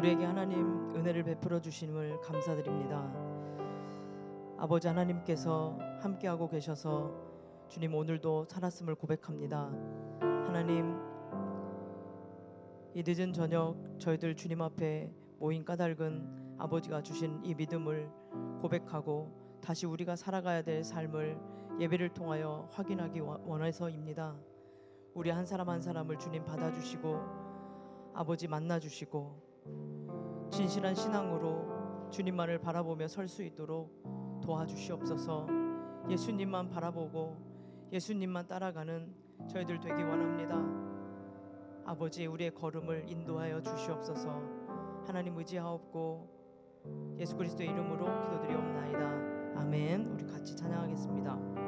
우리에게 하나님 은혜를 베풀어 주심을 감사드립니다. 아버지 하나님께서 함께하고 계셔서 주님 오늘도 살았음을 고백합니다. 하나님, 이 늦은 저녁 저희들 주님 앞에 모인 까닭은 아버지가 주신 이 믿음을 고백하고 다시 우리가 살아가야 될 삶을 예배를 통하여 확인하기 원해서입니다. 우리 한 사람 한 사람을 주님 받아주시고 아버지 만나주시고 진실한 신앙으로 주님만을 바라보며 설 수 있도록 도와주시옵소서. 예수님만 바라보고 예수님만 따라가는 저희들 되기 원합니다. 아버지, 우리의 걸음을 인도하여 주시옵소서. 하나님 의지하옵고 예수 그리스도의 이름으로 기도드리옵나이다. 아멘. 우리 같이 찬양하겠습니다.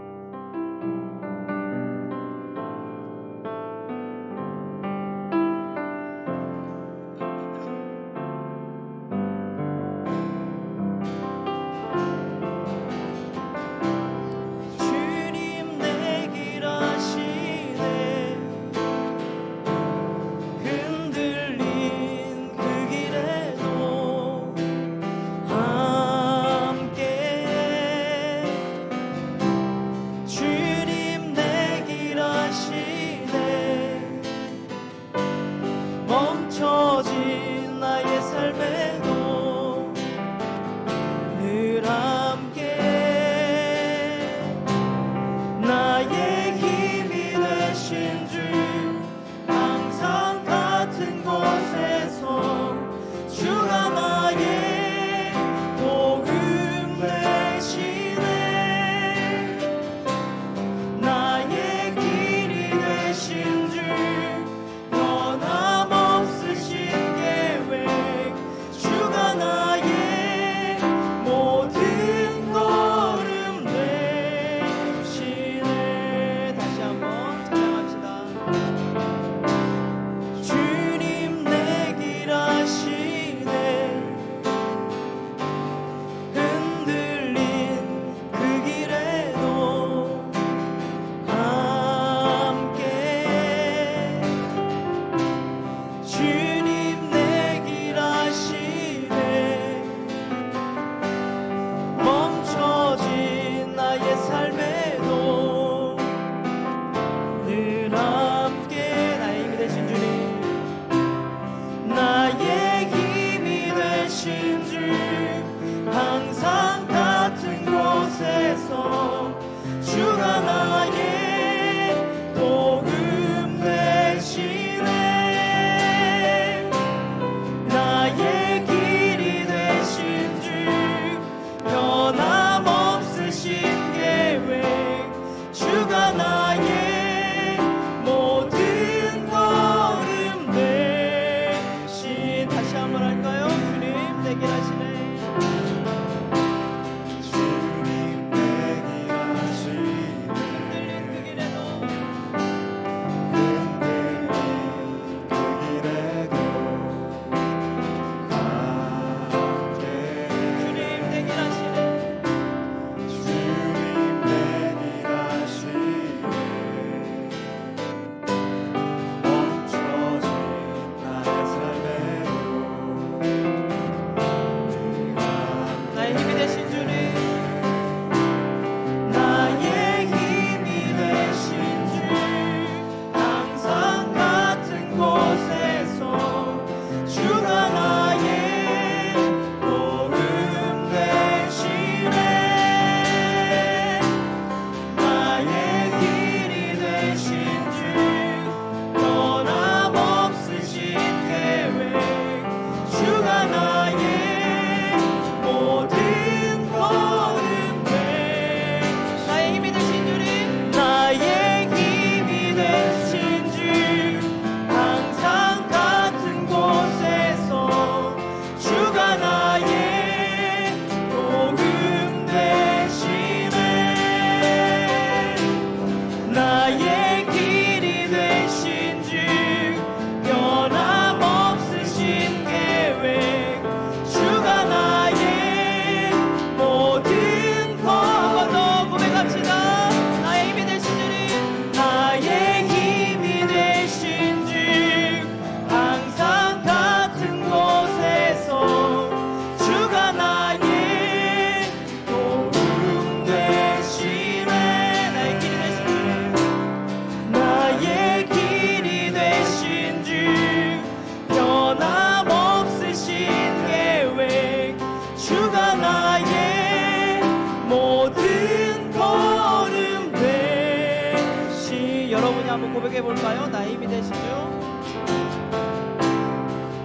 한번 고백해 볼까요? 나의 힘이 되신 주,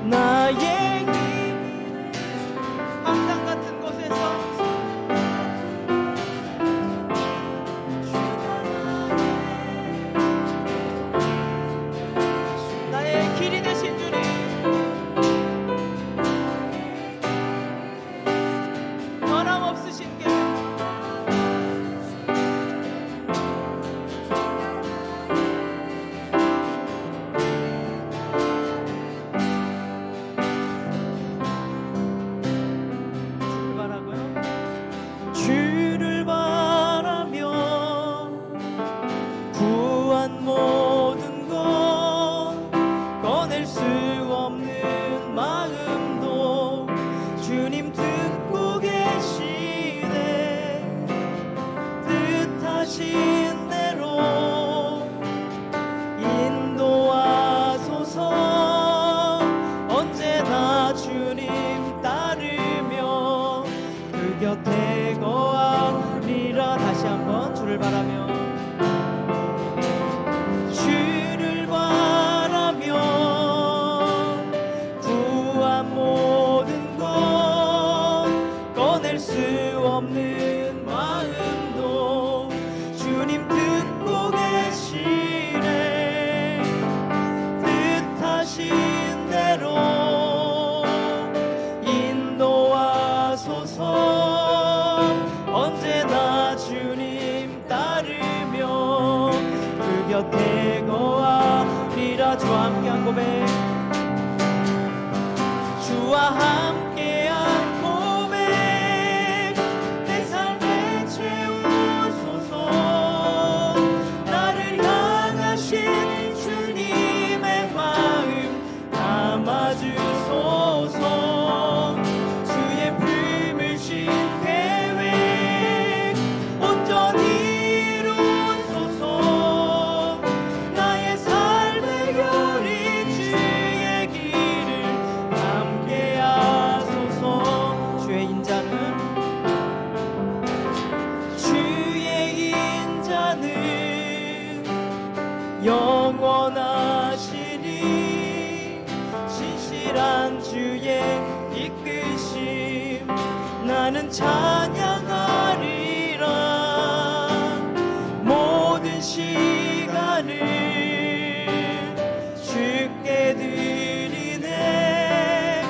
나의 힘이 항상 같은 곳에서 나의 길이 되신 주님, 변함없으신 게 주를 바라며 구한 모든 것 꺼낼 수 없는 마음도 주님 듣고 계시네. 뜻하신 대로 인도하소서. 언제나 주님 따르며 그 곁에 거하리라. 다시 한번 주를 바라며 주를 바라며 구한 모든 것 꺼낼 수 없는 마음도 주님 듣고 계시네. 뜻하신 대로 인도하소서. 언제나 주님 따르며 그 곁에 거하리라. 주와 함께한 고백, 주와 함께한 고백, 내 삶에 채우소서. 나를 향하신 주님의 마음 담아주소서. 주의 품으신 계획 온전히 이루소서. 나의 삶의 결이 주의 길을 함께하소서. 주의 인자는 영원하시니 신실한 주의 이끄심 나는 찬양하리라. 모든 시간을 주께 드리네.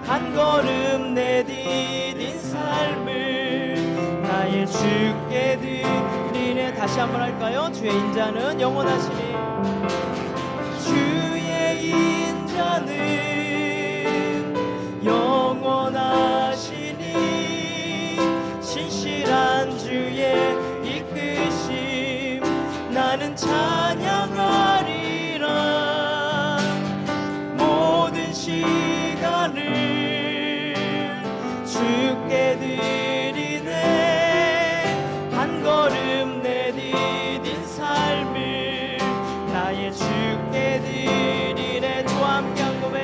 한 걸음 내디딘 삶을 나의 주께 드리네. 다시 한번 할까요? 주의 인자는 영원하시니 주의 인자는 영원하시니 신실한 주의 이끄심 나는 찬양하리라. 모든 시간을 주께 드리네. 한 걸음 내디딘 삶을 나의 주께 드리네. 주와 함께한 고백,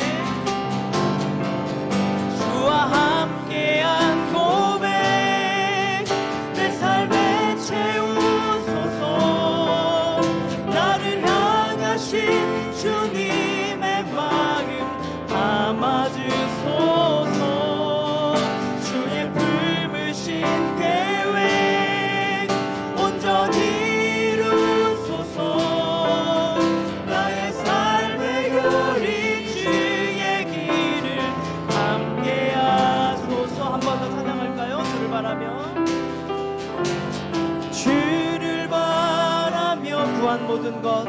주와 함께한 고백, 내 삶에 채우소서. 나를 향하신 주님의 마음 담아주소서. 주의 품으신 계획 온전히 이루소서. 나의 삶의 결이 주의 길을 함께하소서. 한 번 더 찬양할까요? 주를 바라며 주를 바라며 구한 모든 것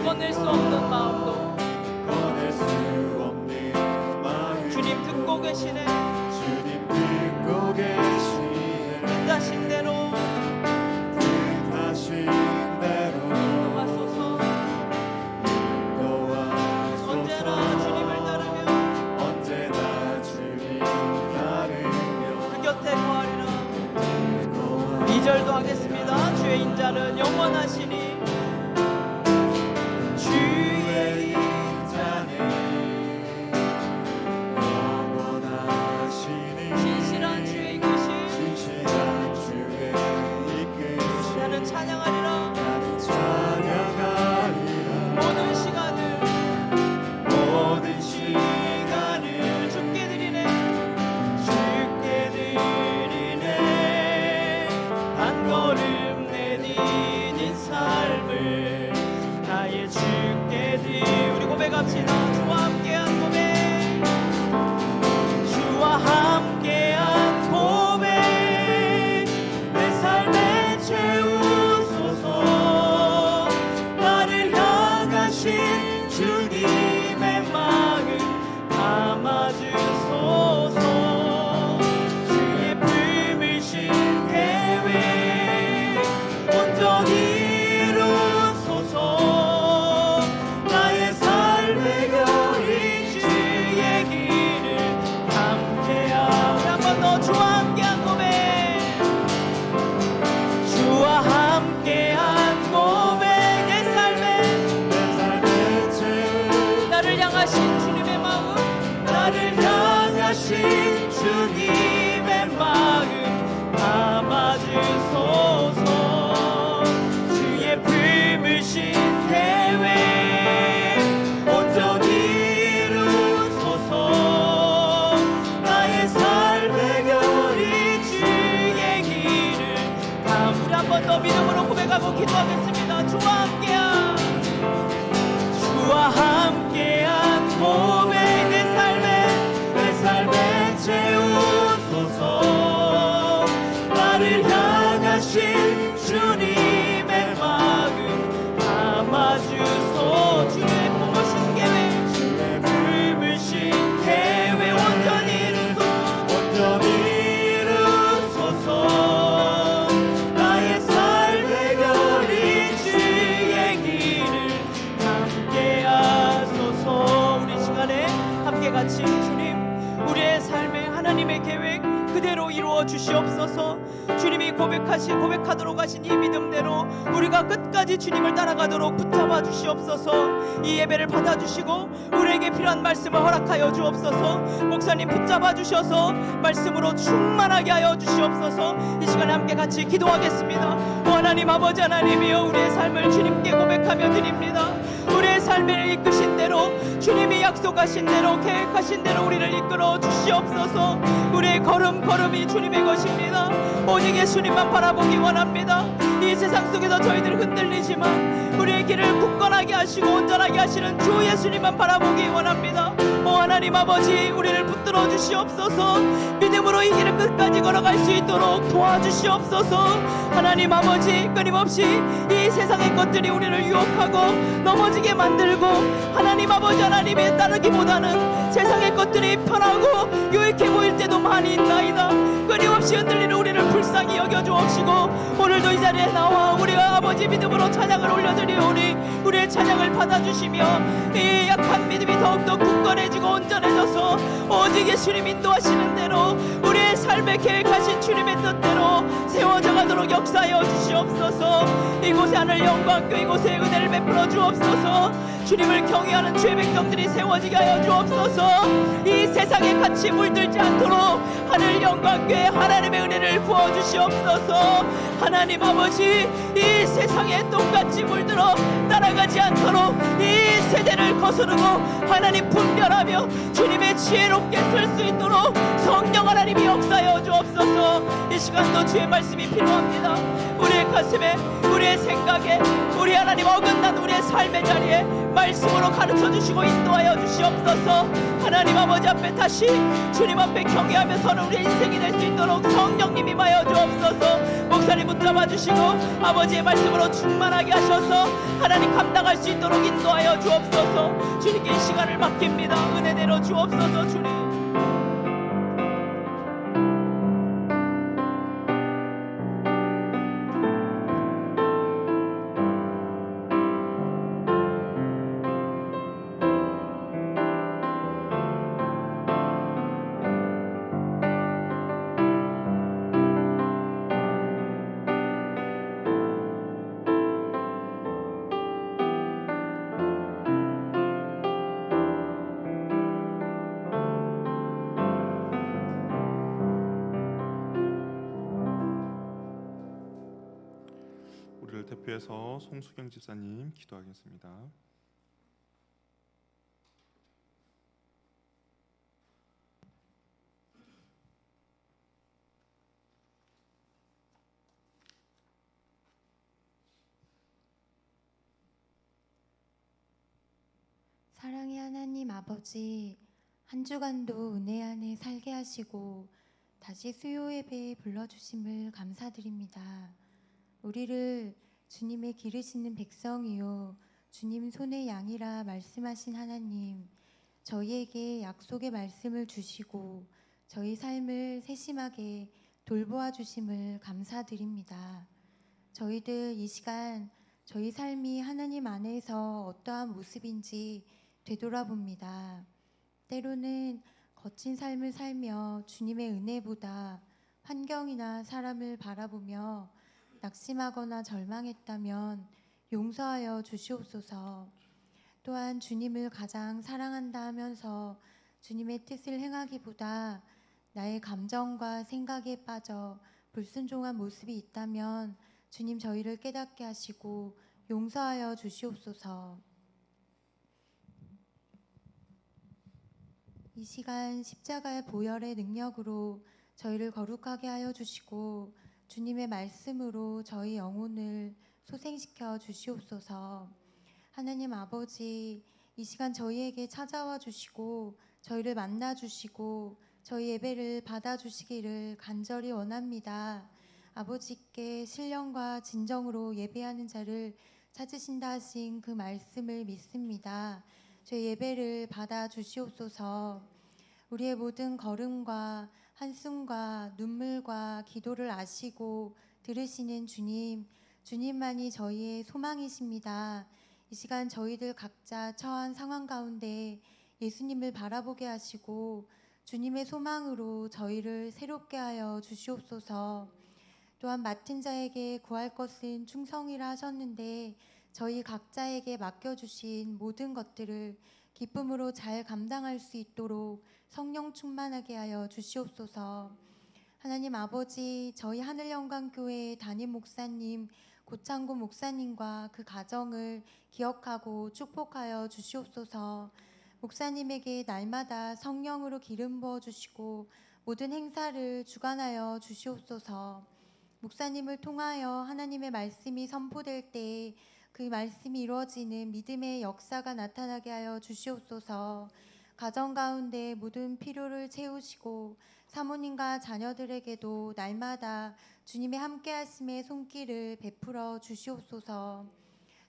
꺼낼 수 없는 마음도 주님 듣고 계시네. 뜻하신 대로 인도하소서. 언제나 주님을 따르며 그 곁에 거하리라. 2절도 하겠습니다. 주의 인자는 영원하시니 주의 인자는 영원하시니 신실한 주의 이끄심 나는 찬양하리라. 번 더 믿음으로 고백하고 기도하겠습니다. 주와 함께한, 주와 함께한 고백, 내 삶에 채우소서. 나를 향하신 주님의 마음 담아주소. 주의 품으신 계획, 주의 품으신 계획 온전히 이루소서. 나의 삶의 결인 주의 길을 함께 하소서. 우리 시간에 함께 같이 주님, 우리의 삶에 하나님의 계획 그대로 이루어 주시옵소서. 주님이 고백하도록 하신 이 믿음대로 우리가 끝까지 주님을 따라가도록 붙잡아 주시옵소서. 이 예배를 받아주시고 우리에게 필요한 말씀을 허락하여 주옵소서. 목사님 붙잡아 주셔서 말씀으로 충만하게 하여 주시옵소서. 이 시간에 함께 같이 기도하겠습니다. 오 하나님 아버지 하나님이여, 우리의 삶을 주님께 고백하며 드립니다. 우리의 삶을 이끄신 대로, 주님이 약속하신 대로, 계획하신 대로 우리를 이끌어 주시옵소서. 우리의 걸음걸음이 주님의 것입니다. 오직 예수님만 바라보기 원합니다. 이 세상 속에서 저희들 흔들리지만 우리의 길을 굳건하게 하시고 온전하게 하시는 주 예수님만 바라보기 원합니다. 오 하나님 아버지, 우리를 붙들어 주시옵소서. 믿음으로 이 길을 끝까지 걸어갈 수 있도록 도와주시옵소서. 하나님 아버지, 끊임없이 이 세상의 것들이 우리를 유혹하고 넘어지게 만들고, 하나님 아버지 하나님에 따르기보다는 세상의 것들이 편하고 유익해 보일 때도 많이 있나이다. 끊임없이 흔들리는 우리를 불쌍히 여겨주옵시고, 오늘도 이 자리에 나와 우리가 아버지 믿음으로 찬양을 올려드리오니 우리의 찬양을 받아주시며 이 약한 믿음이 더욱더 굳건해지고 온전해져서 오직 예수님 인도하시는 대로 우리의 삶에 계획하신 주님의 뜻대로 세워져 가도록 역사하여 주시옵소서. 이곳에 하늘 영광교, 이곳에 은혜를 베풀어 주옵소서. 주님을 경외하는 주의 백성들이 세워지게 하여 주옵소서. 이 세상에 같이 물들지 않도록 하늘 영광교에 하나님의 은혜를 부어주시옵소서. 하나님 아버지, 이 세상에 똑같이 물들어 따라가지 않도록 이 세대를 거스르고 하나님 분별하며 주님의 지혜롭게 설 수 있도록 성령 하나님이 역사하여 주옵소서. 이 시간도 주의 말씀이 필요합니다. 우리의 가슴에, 우리의 생각에, 우리 하나님 어긋난 우리의 삶의 자리에 말씀으로 가르쳐 주시고 인도하여 주시옵소서. 하나님 아버지 앞에 다시 주님 앞에 경외하며 서는 우리의 인생이 될 수 있도록 성령님이 임하여 주옵소서. 목사님 붙잡아 주시고 아버지의 말씀으로 충만하게 하셔서 하나님 감당할 수 있도록 인도하여 주옵소서. 주님께 이 시간을 맡깁니다. 은혜대로 주옵소서. 주님, 우리를 대표해서 송수경 집사님 기도하겠습니다. 사랑의 하나님 아버지, 한 주간도 은혜 안에 살게 하시고 다시 수요 예배에 불러주심을 감사드립니다. 우리를 주님의 기르시는 백성이요 주님 손의 양이라 말씀하신 하나님, 저희에게 약속의 말씀을 주시고 저희 삶을 세심하게 돌보아 주심을 감사드립니다. 저희들 이 시간 저희 삶이 하나님 안에서 어떠한 모습인지 되돌아봅니다. 때로는 거친 삶을 살며 주님의 은혜보다 환경이나 사람을 바라보며 낙심하거나 절망했다면 용서하여 주시옵소서. 또한 주님을 가장 사랑한다 하면서 주님의 뜻을 행하기보다 나의 감정과 생각에 빠져 불순종한 모습이 있다면 주님 저희를 깨닫게 하시고 용서하여 주시옵소서. 이 시간 십자가의 보혈의 능력으로 저희를 거룩하게 하여 주시고 주님의 말씀으로 저희 영혼을 소생시켜 주시옵소서. 하나님 아버지, 이 시간 저희에게 찾아와 주시고 저희를 만나 주시고 저희 예배를 받아 주시기를 간절히 원합니다. 아버지께 신령과 진정으로 예배하는 자를 찾으신다 하신 그 말씀을 믿습니다. 저희 예배를 받아 주시옵소서. 우리의 모든 걸음과 한숨과 눈물과 기도를 아시고 들으시는 주님, 주님만이 저희의 소망이십니다. 이 시간 저희들 각자 처한 상황 가운데 예수님을 바라보게 하시고 주님의 소망으로 저희를 새롭게 하여 주시옵소서. 또한 맡은 자에게 구할 것은 충성이라 하셨는데 저희 각자에게 맡겨주신 모든 것들을 기쁨으로 잘 감당할 수 있도록 성령 충만하게 하여 주시옵소서. 하나님 아버지, 저희 하늘영광교회 담임 목사님 고창구 목사님과 그 가정을 기억하고 축복하여 주시옵소서. 목사님에게 날마다 성령으로 기름 부어 주시고 모든 행사를 주관하여 주시옵소서. 목사님을 통하여 하나님의 말씀이 선포될 때 그 말씀이 이루어지는 믿음의 역사가 나타나게 하여 주시옵소서. 가정 가운데 모든 필요를 채우시고 사모님과 자녀들에게도 날마다 주님의 함께하심의 손길을 베풀어 주시옵소서.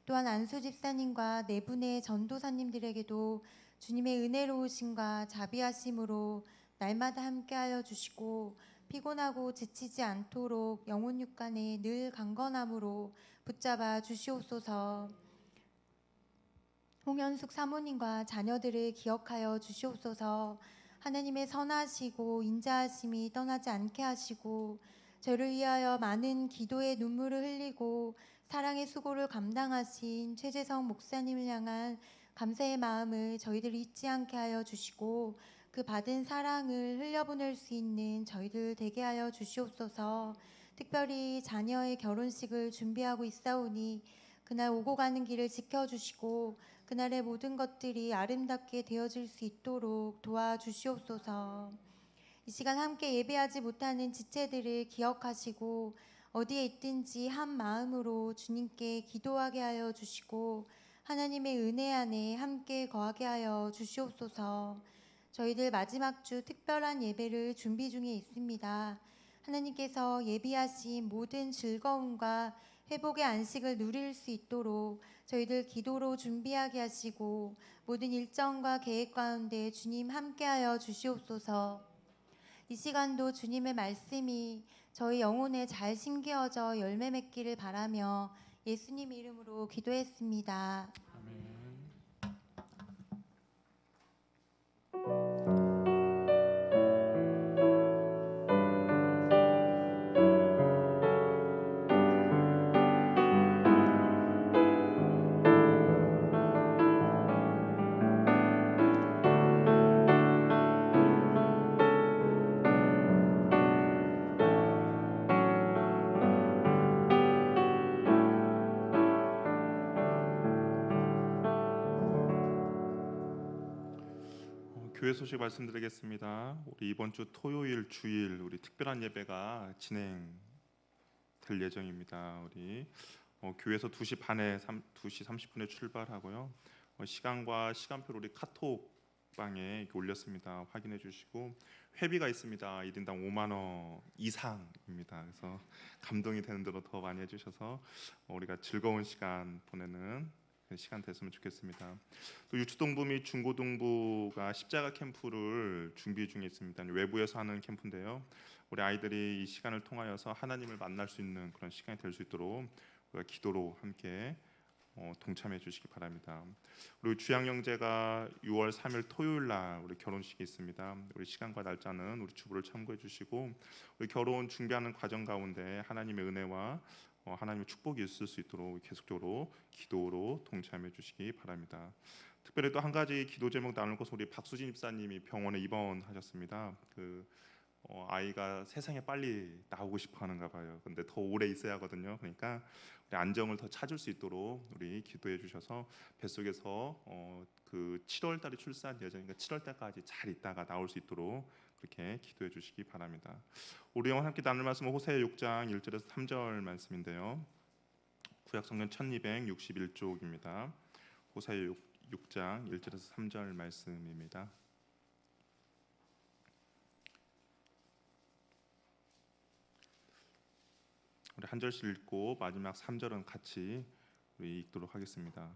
또한 안수 집사님과 네 분의 전도사님들에게도 주님의 은혜로우심과 자비하심으로 날마다 함께하여 주시고 피곤하고 지치지 않도록 영혼 육간에 늘 강건함으로 붙잡아 주시옵소서. 홍현숙 사모님과 자녀들을 기억하여 주시옵소서. 하나님의 선하시고 인자하심이 떠나지 않게 하시고 저를 위하여 많은 기도의 눈물을 흘리고 사랑의 수고를 감당하신 최재성 목사님을 향한 감사의 마음을 저희들 잊지 않게 하여 주시고 그 받은 사랑을 흘려보낼 수 있는 저희들 되게 하여 주시옵소서. 특별히 자녀의 결혼식을 준비하고 있사오니 그날 오고 가는 길을 지켜주시고 그날의 모든 것들이 아름답게 되어질 수 있도록 도와주시옵소서. 이 시간 함께 예배하지 못하는 지체들을 기억하시고 어디에 있든지 한 마음으로 주님께 기도하게 하여 주시고 하나님의 은혜 안에 함께 거하게 하여 주시옵소서. 저희들 마지막 주 특별한 예배를 준비 중에 있습니다. 하나님께서 예비하신 모든 즐거움과 회복의 안식을 누릴 수 있도록 저희들 기도로 준비하게 하시고 모든 일정과 계획 가운데 주님 함께하여 주시옵소서. 이 시간도 주님의 말씀이 저희 영혼에 잘 심겨져 열매 맺기를 바라며 예수님 이름으로 기도했습니다. 교회 소식 말씀드리겠습니다. 우리 이번 주 토요일 주일 우리 특별한 예배가 진행될 예정입니다. 우리 교회에서 2시 반에 2시 30분에 출발하고요. 시간과 시간표를 우리 카톡방에 올렸습니다. 확인해 주시고 회비가 있습니다. 1인당 5만 원 이상입니다. 그래서 감동이 되는 대로 더 많이 해주셔서 우리가 즐거운 시간 보내는 시간 됐으면 좋겠습니다. 또 유초동부 및 중고등부가 십자가 캠프를 준비 중에 있습니다. 외부에서 하는 캠프인데요. 우리 아이들이 이 시간을 통하여서 하나님을 만날 수 있는 그런 시간이 될 수 있도록 우리가 기도로 함께 동참해 주시기 바랍니다. 그리고 주양 형제가 6월 3일 토요일 날 우리 결혼식이 있습니다. 우리 시간과 날짜는 우리 주부를 참고해 주시고 우리 결혼 준비하는 과정 가운데 하나님의 은혜와 하나님의 축복이 있을 수 있도록 계속적으로 기도로 동참해 주시기 바랍니다. 특별히 또 한 가지 기도 제목 나눌 것은 우리 박수진 집사님이 병원에 입원하셨습니다. 아이가 세상에 빨리 나오고 싶어하는가 봐요. 근데 더 오래 있어야 하거든요. 그러니까 우리 안정을 더 찾을 수 있도록 우리 기도해 주셔서 뱃속에서 그 7월 달에 출산 예정이니까 7월 달까지 잘 있다가 나올 수 있도록 그렇게 기도해 주시기 바랍니다. 우리 영혼 함께 나눌 말씀은 호세아 6장 1절에서 3절 말씀인데요. 구약성경 1261쪽입니다. 호세아 6장 1절에서 3절 말씀입니다. 우리 한 절씩 읽고 마지막 3절은 같이 우리 읽도록 하겠습니다.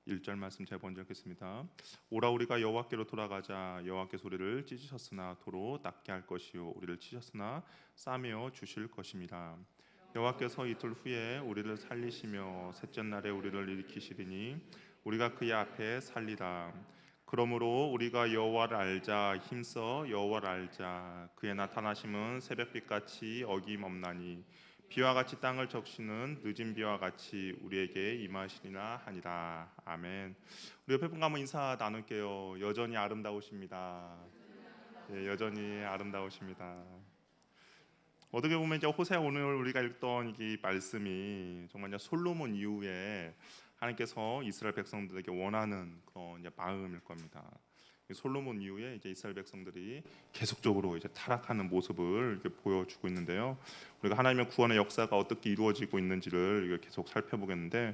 1절 말씀 제가 먼저 읽겠습니다. 오라 우리가 여호와께로 돌아가자. 여호와께서 우리를 찢으셨으나 도로 낫게 할 것이요 우리를 치셨으나 싸매어 주실 것임이라. 여호와께서 이틀 후에 우리를 살리시며 셋째 날에 우리를 일으키시리니 우리가 그의 앞에 살리라. 그러므로 우리가 여호와를 알자. 힘써 여호와를 알자. 그의 나타나심은 새벽빛같이 어김없나니 비와 같이 땅을 적시는 늦은 비와 같이 우리에게 임하시리라 하니라. 아멘. 우리 옆에 분과 한번 인사 나눌게요. 여전히 아름다우십니다. 예, 여전히 아름다우십니다. 어떻게 보면 이제 호세아 오늘 우리가 읽던 이 말씀이 정말 이제 솔로몬 이후에 하나님께서 이스라엘 백성들에게 원하는 그런 이제 마음일 겁니다. 솔로몬 이후에 이제 이스라엘 백성들이 계속적으로 이제 타락하는 모습을 이렇게 보여주고 있는데요. 우리가 하나님의 구원의 역사가 어떻게 이루어지고 있는지를 계속 살펴보겠는데,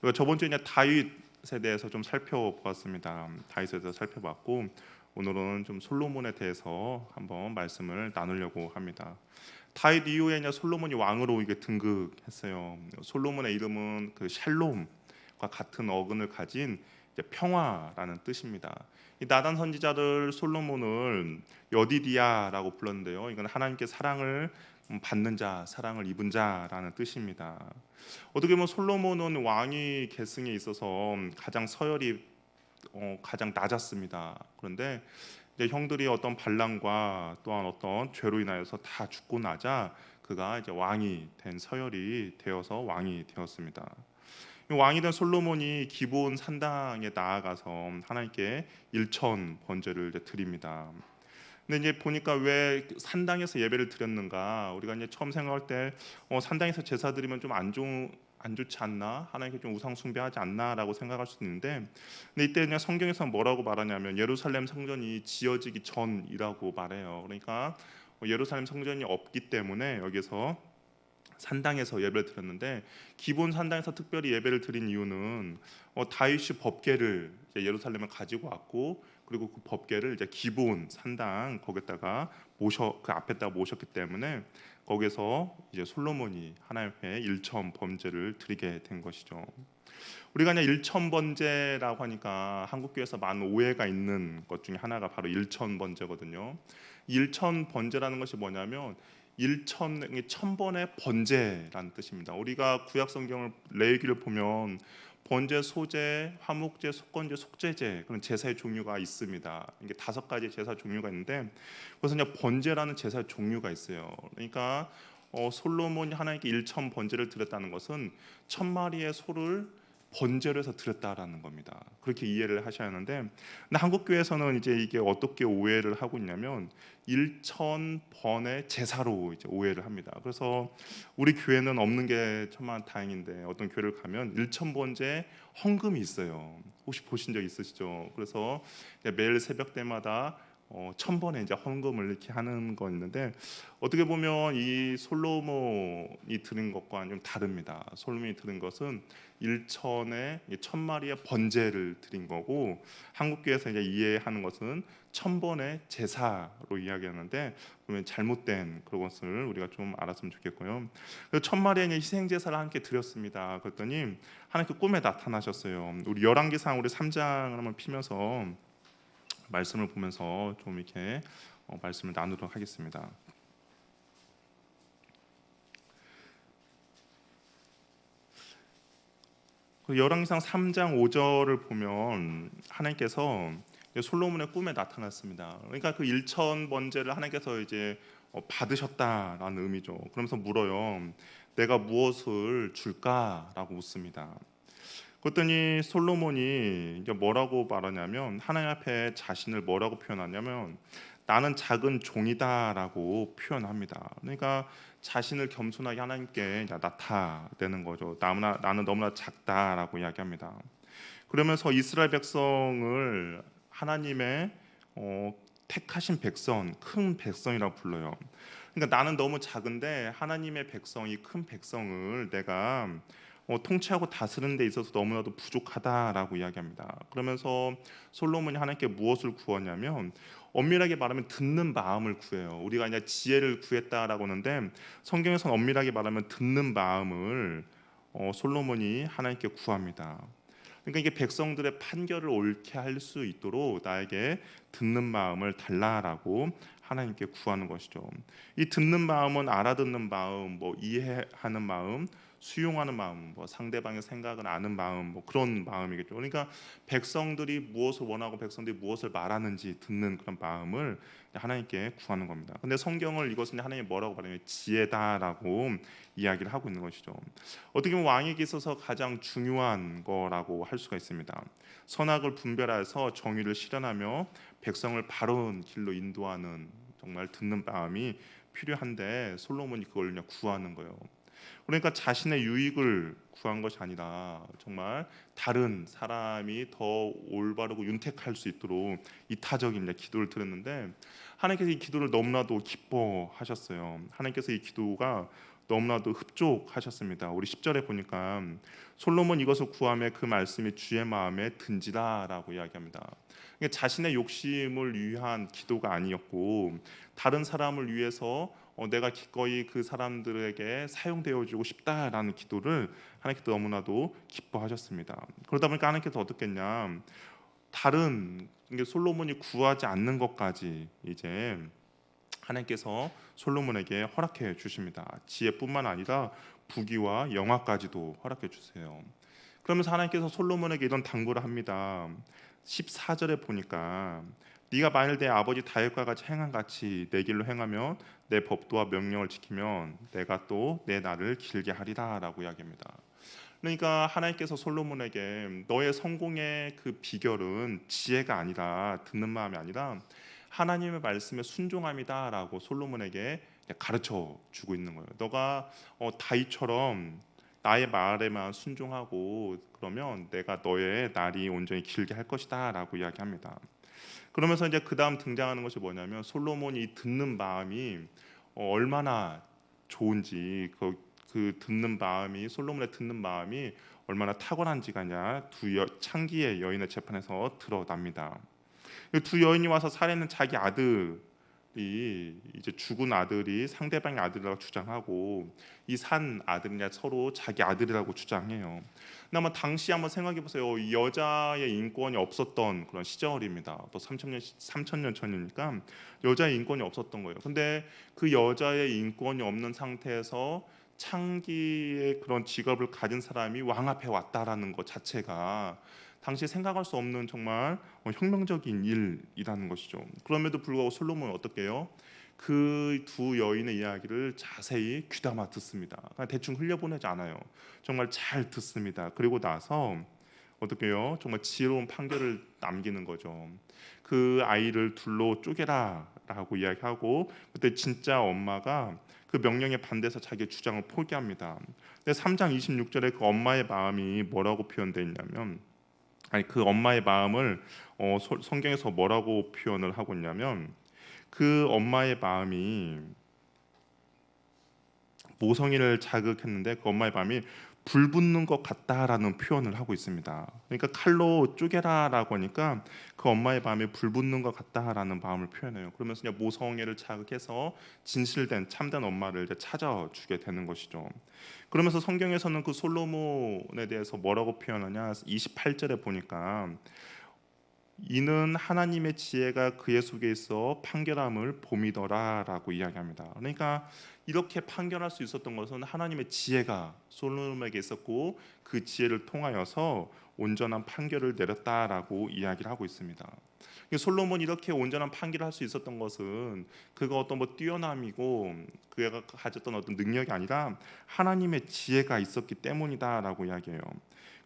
우리가 저번 주에 이제 다윗에 대해서 좀 살펴보았습니다. 다윗에 대해서 살펴봤고, 오늘은 좀 솔로몬에 대해서 한번 말씀을 나누려고 합니다. 다윗 이후에 이제 솔로몬이 왕으로 이게 등극했어요. 솔로몬의 이름은 그 샬롬과 같은 어근을 가진 이제 평화라는 뜻입니다. 이 나단 선지자를 솔로몬을 여디디아라고 불렀는데요. 이건 하나님께 사랑을 받는 자, 사랑을 입은 자라는 뜻입니다. 어떻게 보면 솔로몬은 왕위 계승에 있어서 가장 서열이 가장 낮았습니다. 그런데 이제 형들이 어떤 반란과 또한 어떤 죄로 인하여서 다 죽고 나자 그가 이제 왕이 된 서열이 되어서 왕이 되었습니다. 왕이 된 솔로몬이 기브온 산당에 나아가서 하나님께 일천 번제를 이제 드립니다. 근데 이제 보니까 왜 산당에서 예배를 드렸는가? 우리가 이제 처음 생각할 때 산당에서 제사 드리면 좀 안 좋지 않나? 하나님께 좀 우상 숭배하지 않나라고 생각할 수 있는데, 근데 이때 그냥 성경에서 뭐라고 말하냐면 예루살렘 성전이 지어지기 전이라고 말해요. 그러니까 예루살렘 성전이 없기 때문에 여기서 산당에서 예배를 드렸는데, 기본 산당에서 특별히 예배를 드린 이유는 다윗이 법궤를 이제 예루살렘에 가지고 왔고, 그리고 그 법궤를 이제 기본 산당 거기다가 그 앞에다가 모셨기 때문에 거기서 이제 솔로몬이 하나님 앞에 일천 번제를 드리게 된 것이죠. 우리가 그냥 일천 번제라고 하니까 한국 교회에서 많은 오해가 있는 것 중에 하나가 바로 일천 번제거든요. 일천 번제라는 것이 뭐냐면 천 번의 번제라는 뜻입니다. 우리가 구약 성경을 레위기를 보면 번제, 소제, 화목제, 속건제, 속죄제 그런 제사의 종류가 있습니다. 이게 5가지 제사 종류가 있는데 그래서 그냥 번제라는 제사의 종류가 있어요. 그러니까 솔로몬이 하나님께 일천 번제를 드렸다는 것은 1000마리의 소를 번제로 해서 드렸다라는 겁니다. 그렇게 이해를 하셔야 하는데, 근데 한국 교회에서는 이제 이게 어떻게 오해를 하고 있냐면 1000번의 제사로 이제 오해를 합니다. 그래서 우리 교회는 없는 게 천만다행인데 어떤 교회를 가면 1000번제 헌금이 있어요. 혹시 보신 적 있으시죠? 그래서 매일 새벽 때마다 1000번의 이제 헌금을 이렇게 하는 거 있는데, 어떻게 보면 이 솔로몬이 드린 것과는 좀 다릅니다. 솔로몬이 드린 것은 1000마리의 번제를 드린 거고, 한국교회에서 이제 이해하는 것은 1000번의 제사로 이야기하는데, 그러면 잘못된 그런 것을 우리가 좀 알았으면 좋겠고요. 1000마리의 희생 제사를 함께 드렸습니다. 그랬더니 하나님께 꿈에 나타나셨어요. 우리 열왕기상 우리 3장을 한번 피면서 말씀을 보면서 좀 이렇게 말씀을 나누도록 하겠습니다. 열왕기상 3장 5절을 보면 하나님께서 솔로몬의 꿈에 나타났습니다. 그러니까 그 1000 번제를 하나님께서 이제 받으셨다라는 의미죠. 그러면서 물어요. 내가 무엇을 줄까라고 묻습니다. 그랬더니 솔로몬이 이제 뭐라고 말하냐면, 하나님 앞에 자신을 뭐라고 표현하냐면 나는 작은 종이다라고 표현합니다. 그러니까 자신을 겸손하게 하나님께 나타내는 거죠. 나는 너무나 작다라고 이야기합니다. 그러면서 이스라엘 백성을 하나님의 택하신 백성, 큰 백성이라고 불러요. 그러니까 나는 너무 작은데 하나님의 백성, 이 큰 백성을 내가 통치하고 다스리는 데 있어서 너무나도 부족하다라고 이야기합니다. 그러면서 솔로몬이 하나님께 무엇을 구하냐면 엄밀하게 말하면 듣는 마음을 구해요. 우리가 그냥 지혜를 구했다라고 하는데 성경에서는 엄밀하게 말하면 듣는 마음을 솔로몬이 하나님께 구합니다. 그러니까 이게 백성들의 판결을 옳게 할 수 있도록 나에게 듣는 마음을 달라라고 하나님께 구하는 것이죠. 이 듣는 마음은 알아듣는 마음, 뭐 이해하는 마음, 수용하는 마음, 뭐 상대방의 생각을 아는 마음, 뭐 그런 마음이겠죠. 그러니까 백성들이 무엇을 원하고 백성들이 무엇을 말하는지 듣는 그런 마음을 하나님께 구하는 겁니다. 근데 성경을 이것은 하나님이 뭐라고 말하냐면 지혜다라고 이야기를 하고 있는 것이죠. 어떻게 보면 왕에게 있어서 가장 중요한 거라고 할 수가 있습니다. 선악을 분별해서 정의를 실현하며 백성을 바른 길로 인도하는 정말 듣는 마음이 필요한데 솔로몬이 그걸 그냥 구하는 거예요. 그러니까 자신의 유익을 구한 것이 아니라 정말 다른 사람이 더 올바르고 윤택할 수 있도록 이타적인 기도를 드렸는데 하나님께서 이 기도를 너무나도 기뻐하셨어요. 하나님께서 이 기도가 너무나도 흡족하셨습니다. 우리 10절에 보니까 솔로몬 이것을 구하며 그 말씀이 주의 마음에 든지라라고 이야기합니다. 그러니까 자신의 욕심을 위한 기도가 아니었고 다른 사람을 위해서 내가 기꺼이 그 사람들에게 사용되어주고 싶다라는 기도를 하나님께서 너무나도 기뻐하셨습니다. 그러다 보니까 하나님께서 어떻겠냐, 다른 솔로몬이 구하지 않는 것까지 이제 하나님께서 솔로몬에게 허락해 주십니다. 지혜뿐만 아니라 부귀와 영화까지도 허락해 주세요. 그러면서 하나님께서 솔로몬에게 이런 당부를 합니다. 14절에 보니까 네가 만일 내 아버지 다윗과 같이 행한 같이 내 길로 행하면 내 법도와 명령을 지키면 내가 또 내 날을 길게 하리라라고 이야기합니다. 그러니까 하나님께서 솔로몬에게 너의 성공의 그 비결은 지혜가 아니라 듣는 마음이 아니라 하나님의 말씀에 순종함이다라고 솔로몬에게 가르쳐 주고 있는 거예요. 너가 다윗처럼 나의 말에만 순종하고 그러면 내가 너의 날이 온전히 길게 할 것이다라고 이야기합니다. 그러면서 이제 그 다음 등장하는 것이 뭐냐면 솔로몬이 듣는 마음이 얼마나 좋은지 그 듣는 마음이 솔로몬의 듣는 마음이 얼마나 탁월한지가 두 창기의 여인의 재판에서 드러납니다. 두 여인이 와서 살해는 자기 아들이 이제 죽은 아들이 상대방의 아들이라고 주장하고 이 산 아들이 서로 자기 아들이라고 주장해요. 근데 아마 당시 한번 생각해 보세요. 여자의 인권이 없었던 그런 시절입니다. 또 3,000년 전이니까 여자의 인권이 없었던 거예요. 근데 그 여자의 인권이 없는 상태에서 창기의 그런 직업을 가진 사람이 왕 앞에 왔다라는 것 자체가 당시 생각할 수 없는 정말 혁명적인 일이라는 것이죠. 그럼에도 불구하고 솔로몬은 어떻게 해요? 그 두 여인의 이야기를 자세히 귀담아 듣습니다. 그냥 대충 흘려보내지 않아요. 정말 잘 듣습니다. 그리고 나서 어떻게 해요? 정말 지혜로운 판결을 남기는 거죠. 그 아이를 둘로 쪼개라라고 이야기하고 그때 진짜 엄마가 그 명령에 반대해서 자기의 주장을 포기합니다. 근데 3장 26절에 그 엄마의 마음이 뭐라고 표현되어 있냐면 그 엄마의 마음을 성경에서 뭐라고 표현을 하고 있냐면 그 엄마의 마음이 모성애를 자극했는데 그 엄마의 마음이 불붙는 것 같다라는 표현을 하고 있습니다. 그러니까 칼로 쪼개라라고 하니까 그 엄마의 마음이 불붙는 것 같다라는 마음을 표현해요. 그러면서 그냥 모성애를 자극해서 진실된 참된 엄마를 이제 찾아주게 되는 것이죠. 그러면서 성경에서는 그 솔로몬에 대해서 뭐라고 표현하냐 28절에 보니까 이는 하나님의 지혜가 그의 속에 있어 판결함을 봄이더라라고 이야기합니다. 그러니까 이렇게 판결할 수 있었던 것은 하나님의 지혜가 솔로몬에게 있었고 그 지혜를 통하여서 온전한 판결을 내렸다라고 이야기를 하고 있습니다. 솔로몬이 이렇게 온전한 판결을 할 수 있었던 것은 그가 어떤 뛰어남이고 그가 가졌던 어떤 능력이 아니라 하나님의 지혜가 있었기 때문이다라고 이야기해요.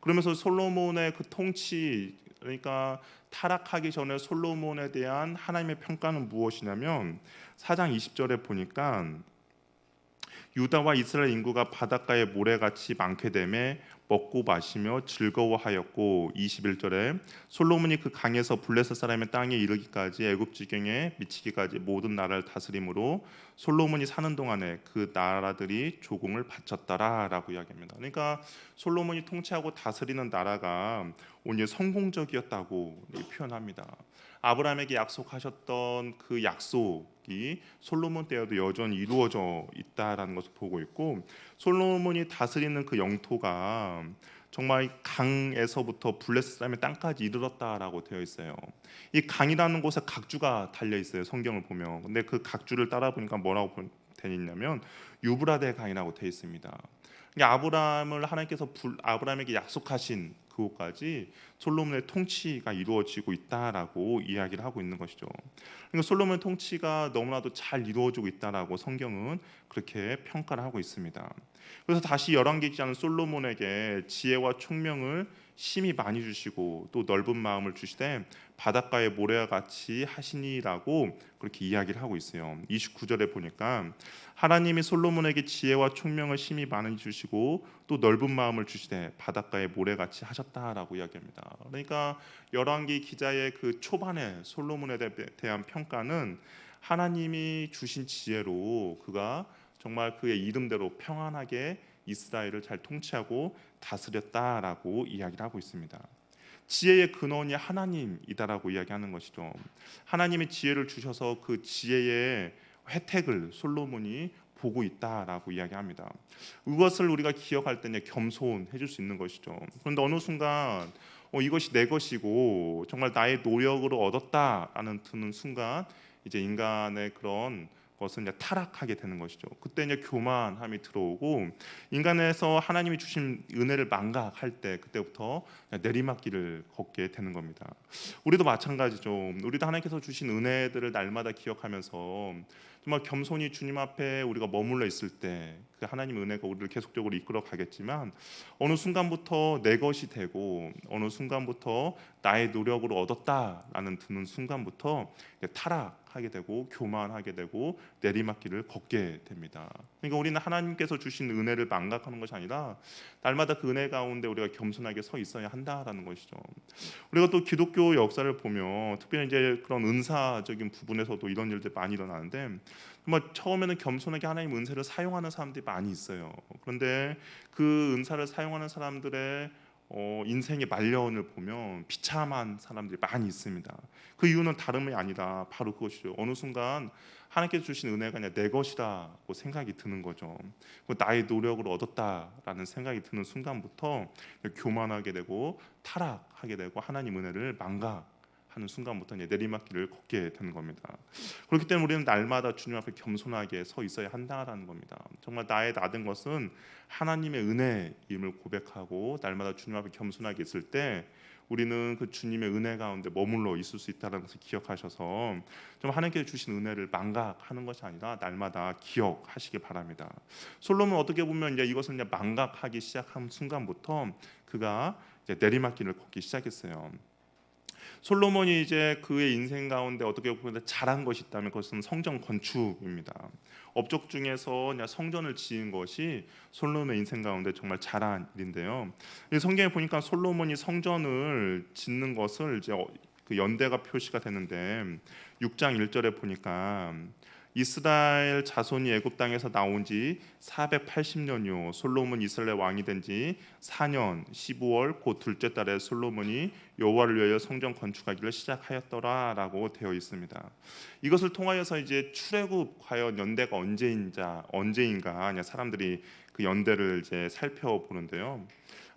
그러면서 솔로몬의 그 통치, 그러니까 타락하기 전에 솔로몬에 대한 하나님의 평가는 무엇이냐면 4장 20절에 보니까 유다와 이스라엘 인구가 바닷가의 모래같이 많게 되매 먹고 마시며 즐거워하였고 21절에 솔로몬이 그 강에서 블레셋 사람의 땅에 이르기까지 애굽 지경에 미치기까지 모든 나라를 다스림으로 솔로몬이 사는 동안에 그 나라들이 조공을 바쳤더라라고 이야기합니다. 그러니까 솔로몬이 통치하고 다스리는 나라가 오히려 성공적이었다고 표현합니다. 아브라함에게 약속하셨던 그 약속이 솔로몬 때에도 여전히 이루어져 있다라는 것을 보고 있고, 솔로몬이 다스리는 그 영토가 정말 강에서부터 블레셋 사람의 땅까지 이르렀다라고 되어 있어요. 이 강이라는 곳에 각주가 달려 있어요. 성경을 보면. 근데 그 각주를 따라 보니까 뭐라고 되어 있냐면 유브라데 강이라고 되어 있습니다. 아브라함을 하나님께서 아브라함에게 약속하신 그곳까지 솔로몬의 통치가 이루어지고 있다라고 이야기를 하고 있는 것이죠. 그러니까 솔로몬의 통치가 너무나도 잘 이루어지고 있다라고 성경은 그렇게 평가를 하고 있습니다. 그래서 다시 열왕기 기자는 솔로몬에게 지혜와 총명을 심히 많이 주시고 또 넓은 마음을 주시되 바닷가의 모래와 같이 하시니라고 그렇게 이야기를 하고 있어요. 29절에 보니까 하나님이 솔로몬에게 지혜와 총명을 심히 많이 주시고 또 넓은 마음을 주시되 바닷가의 모래같이 하셨다라고 이야기합니다. 그러니까 열왕기 기자의 그 초반에 솔로몬에 대한 평가는 하나님이 주신 지혜로 그가 정말 그의 이름대로 평안하게 이스라엘을 잘 통치하고 다스렸다라고 이야기를 하고 있습니다. 지혜의 근원이 하나님이다라고 이야기하는 것이죠. 하나님이 지혜를 주셔서 그 지혜의 혜택을 솔로몬이 보고 있다라고 이야기합니다. 이것을 우리가 기억할 때는 겸손해 줄 수 있는 것이죠. 그런데 어느 순간 이것이 내 것이고 정말 나의 노력으로 얻었다라는 드는 순간 이제 인간의 그런 것은 이제 타락하게 되는 것이죠. 그때 이제 교만함이 들어오고 인간에서 하나님이 주신 은혜를 망각할 때 그때부터 내리막길을 걷게 되는 겁니다. 우리도 마찬가지죠. 우리도 하나님께서 주신 은혜들을 날마다 기억하면서 정말 겸손히 주님 앞에 우리가 머물러 있을 때 그 하나님의 은혜가 우리를 계속적으로 이끌어 가겠지만 어느 순간부터 내 것이 되고 어느 순간부터 나의 노력으로 얻었다라는 드는 순간부터 타락하게 되고 교만하게 되고 내리막길을 걷게 됩니다. 그러니까 우리는 하나님께서 주신 은혜를 망각하는 것이 아니라 날마다 그 은혜 가운데 우리가 겸손하게 서 있어야 한다라는 것이죠. 우리가 또 기독교 역사를 보면 특별히 이제 그런 은사적인 부분에서도 이런 일들이 많이 일어나는데 정말 처음에는 겸손하게 하나님 은혜를 사용하는 사람들이 많이 있어요. 그런데 그 은사를 사용하는 사람들의 인생의 말년을 보면 비참한 사람들이 많이 있습니다. 그 이유는 다름이 아니라 바로 그것이죠. 어느 순간 하나님께서 주신 은혜가 그냥 내 것이라고 생각이 드는 거죠. 나의 노력으로 얻었다라는 생각이 드는 순간부터 교만하게 되고 타락하게 되고 하나님 은혜를 망각하는 순간부터 이제 내리막길을 걷게 되는 겁니다. 그렇기 때문에 우리는 날마다 주님 앞에 겸손하게 서 있어야 한다라는 겁니다. 정말 나의 나된 것은 하나님의 은혜임을 고백하고 날마다 주님 앞에 겸손하게 있을 때 우리는 그 주님의 은혜 가운데 머물러 있을 수 있다는 것을 기억하셔서 좀 하나님께서 주신 은혜를 망각하는 것이 아니라 날마다 기억하시길 바랍니다. 솔로몬은 어떻게 보면 이제 이것을 이제 망각하기 시작한 순간부터 그가 이제 내리막길을 걷기 시작했어요. 솔로몬이 이제 그의 인생 가운데 어떻게 보면 잘한 것이 있다면 그것은 성전 건축입니다. 업적 중에서 성전을 지은 것이 솔로몬의 인생 가운데 정말 잘한 일인데요. 성경에 보니까 솔로몬이 성전을 짓는 것을 이제 그 연대가 표시가 되는데 6장 1절에 보니까 이스라엘 자손이 애굽 땅에서 나온 지 480년이요 솔로몬 이스라엘 왕이 된 지 4년 15월 곧 둘째 달에 솔로몬이 여호와를 위하여 성전 건축하기를 시작하였더라라고 되어 있습니다. 이것을 통하여서 이제 출애굽 과연 연대가 언제인가 사람들이 그 연대를 이제 살펴보는데요.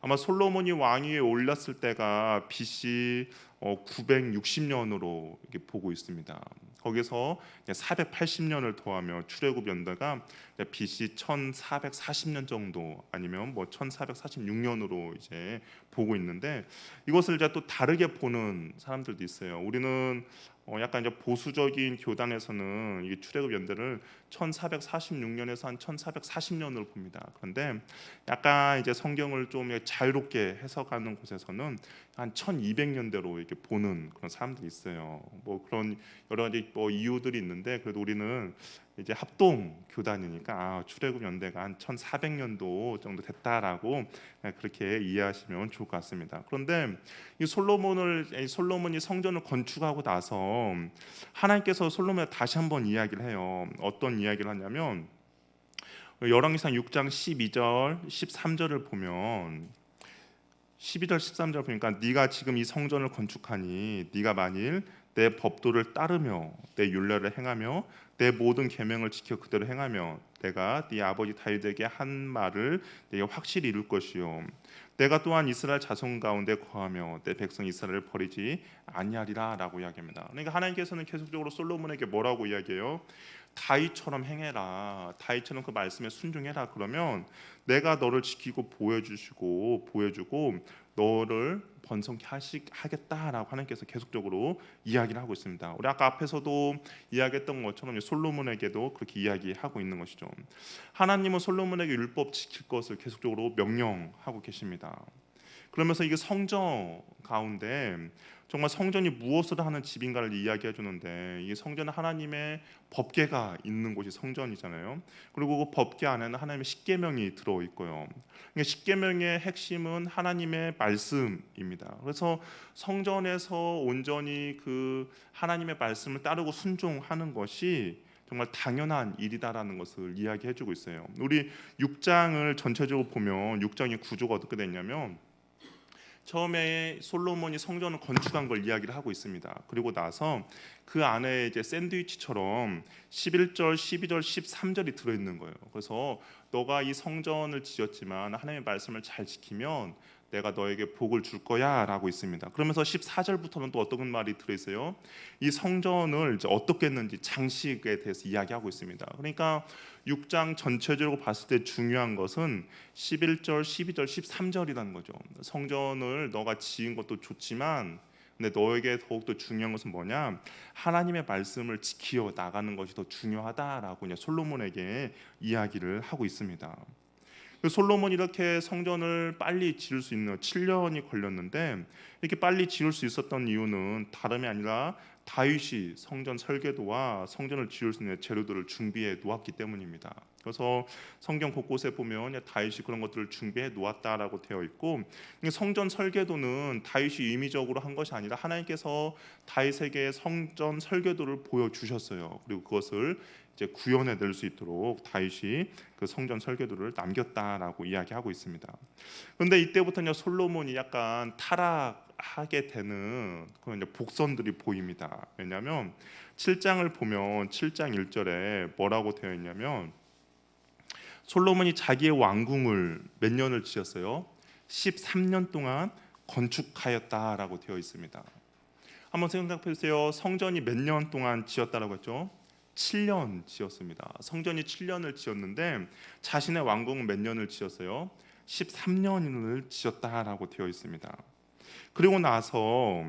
아마 솔로몬이 왕위에 올랐을 때가 BC 960년으로 이렇게 보고 있습니다. 거기서 480년을 더하면 출애굽 연대가 BC 1440년 정도 아니면 뭐 1446년으로 이제 보고 있는데 이것을 이제 또 다르게 보는 사람들도 있어요. 우리는 약간 이제 보수적인 교단에서는 이 출애굽 연대를 1446년에서 한 1440년으로 봅니다. 그런데 약간 이제 성경을 좀 자유롭게 해석하는 곳에서는 한 1200년대로 이렇게 보는 그런 사람들이 있어요. 뭐 그런 여러 가지 이유들이 있는데 그래도 우리는 이제 합동 교단이니까 출애굽 연대가 한 1400년도 정도 됐다라고 그렇게 이해하시면 좋을 것 같습니다. 그런데 이 솔로몬이 성전을 건축하고 나서 하나님께서 솔로몬에 다시 한번 이야기를 해요. 어떤 이야기를 하냐면 열왕기상 6장 12절 13절을 보면 12절 13절 보니까 네가 지금 이 성전을 건축하니 네가 만일 내 법도를 따르며 내 율례를 행하며 내 모든 계명을 지켜 그대로 행하며 내가 네 아버지 다윗에게 한 말을 네가 확실히 이룰 것이요 내가 또한 이스라엘 자손 가운데 거하며 내 백성 이스라엘을 버리지 아니하리라라고 이야기합니다. 그러니까 하나님께서는 계속적으로 솔로몬에게 뭐라고 이야기해요? 다윗처럼 행해라. 다윗처럼 그 말씀에 순종해라. 그러면 내가 너를 지키고 보여주고 너를 번성케 하겠다라고 하나님께서 계속적으로 이야기를 하고 있습니다. 우리 아까 앞에서도 이야기했던 것처럼 솔로몬에게도 그렇게 이야기하고 있는 것이죠. 하나님은 솔로몬에게 율법 지킬 것을 계속적으로 명령하고 계십니다. 그러면서 이게 성전 가운데 정말 성전이 무엇을 하는 집인가를 이야기해 주는데 이 성전은 하나님의 법궤가 있는 곳이 성전이잖아요. 그리고 그 법궤 안에는 하나님의 십계명이 들어 있고요. 그러니까 십계명의 핵심은 하나님의 말씀입니다. 그래서 성전에서 온전히 그 하나님의 말씀을 따르고 순종하는 것이 정말 당연한 일이다라는 것을 이야기해 주고 있어요. 우리 6장을 전체적으로 보면 6장의 구조가 어떻게 됐냐면 처음에 솔로몬이 성전을 건축한 걸 이야기를 하고 있습니다. 그리고 나서 그 안에 이제 샌드위치처럼 11절, 12절, 13절이 들어 있는 거예요. 그래서 너가 이 성전을 지었지만 하나님의 말씀을 잘 지키면 내가 너에게 복을 줄 거야라고 있습니다. 그러면서 14절부터는 또 어떤 말이 들어 있어요? 이 성전을 이제 어떻게 했는지 장식에 대해서 이야기하고 있습니다. 그러니까 6장 전체적으로 봤을 때 중요한 것은 11절, 12절, 13절이라는 거죠. 성전을 너가 지은 것도 좋지만 근데 너에게 더욱더 중요한 것은 뭐냐? 하나님의 말씀을 지켜 나가는 것이 더 중요하다라고 이제 솔로몬에게 이야기를 하고 있습니다. 솔로몬이 이렇게 성전을 빨리 지을 수 있는 7년이 걸렸는데 이렇게 빨리 지을 수 있었던 이유는 다름이 아니라 다윗이 성전 설계도와 성전을 지을 수 있는 재료들을 준비해 놓았기 때문입니다. 그래서 성경 곳곳에 보면 다윗이 그런 것들을 준비해 놓았다라고 되어 있고 성전 설계도는 다윗이 임의적으로 한 것이 아니라 하나님께서 다윗에게 성전 설계도를 보여주셨어요. 그리고 그것을 이제 구현해 낼 수 있도록 다윗이 그 성전 설계도를 남겼다라고 이야기하고 있습니다. 그런데 이때부터 솔로몬이 약간 타락하게 되는 그런 복선들이 보입니다. 왜냐하면 7장을 보면 7장 1절에 뭐라고 되어 있냐면 솔로몬이 자기의 왕궁을 몇 년을 지었어요? 13년 동안 건축하였다라고 되어 있습니다. 한번 생각해 보세요. 성전이 몇 년 동안 지었다라고 했죠? 7년 지었습니다. 성전이 7년을 지었는데 자신의 왕궁은 몇 년을 지었어요? 13년을 지었다라고 되어 있습니다. 그리고 나서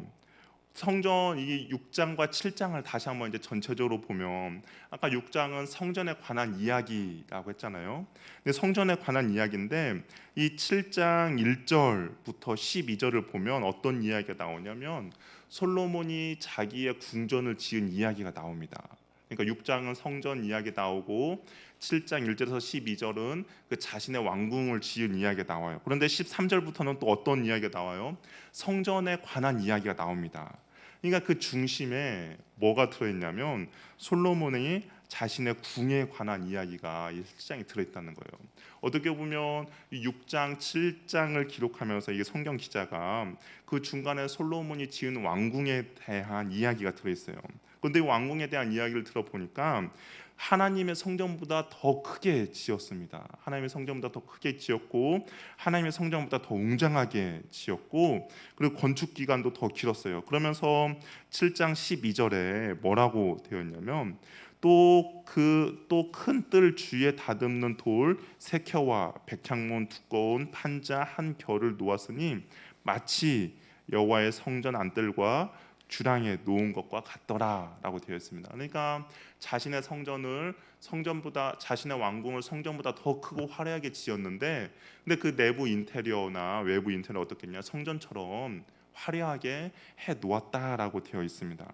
성전 이 6장과 7장을 다시 한번 이제 전체적으로 보면 아까 6장은 성전에 관한 이야기라고 했잖아요. 근데 성전에 관한 이야기인데 이 7장 1절부터 12절을 보면 어떤 이야기가 나오냐면 솔로몬이 자기의 궁전을 지은 이야기가 나옵니다. 그러니까 6장은 성전 이야기 나오고 7장 1절에서 12절은 그 자신의 왕궁을 지은 이야기가 나와요. 그런데 13절부터는 또 어떤 이야기가 나와요? 성전에 관한 이야기가 나옵니다. 그러니까 그 중심에 뭐가 들어있냐면 솔로몬이 자신의 궁에 관한 이야기가 이 7장에 들어있다는 거예요. 어떻게 보면 6장, 7장을 기록하면서 이게 성경 기자가 그 중간에 솔로몬이 지은 왕궁에 대한 이야기가 들어있어요. 그런데 이 왕궁에 대한 이야기를 들어보니까 하나님의 성전보다 더 크게 지었습니다. 하나님의 성전보다 더 크게 지었고 하나님의 성전보다 더 웅장하게 지었고 그리고 건축 기간도 더 길었어요. 그러면서 7장 12절에 뭐라고 되어 있냐면 또 큰 뜰 주위에 다듬는 돌 세 켜와 백향문 두꺼운 판자 한 겹을 놓았으니 마치 여호와의 성전 안뜰과 주랑에 놓은 것과 같더라라고 되어 있습니다. 그러니까 자신의 자신의 왕궁을 성전보다 더 크고 화려하게 지었는데, 근데 그 내부 인테리어나 외부 인테리어 어떻겠냐? 성전처럼 화려하게 해 놓았다라고 되어 있습니다.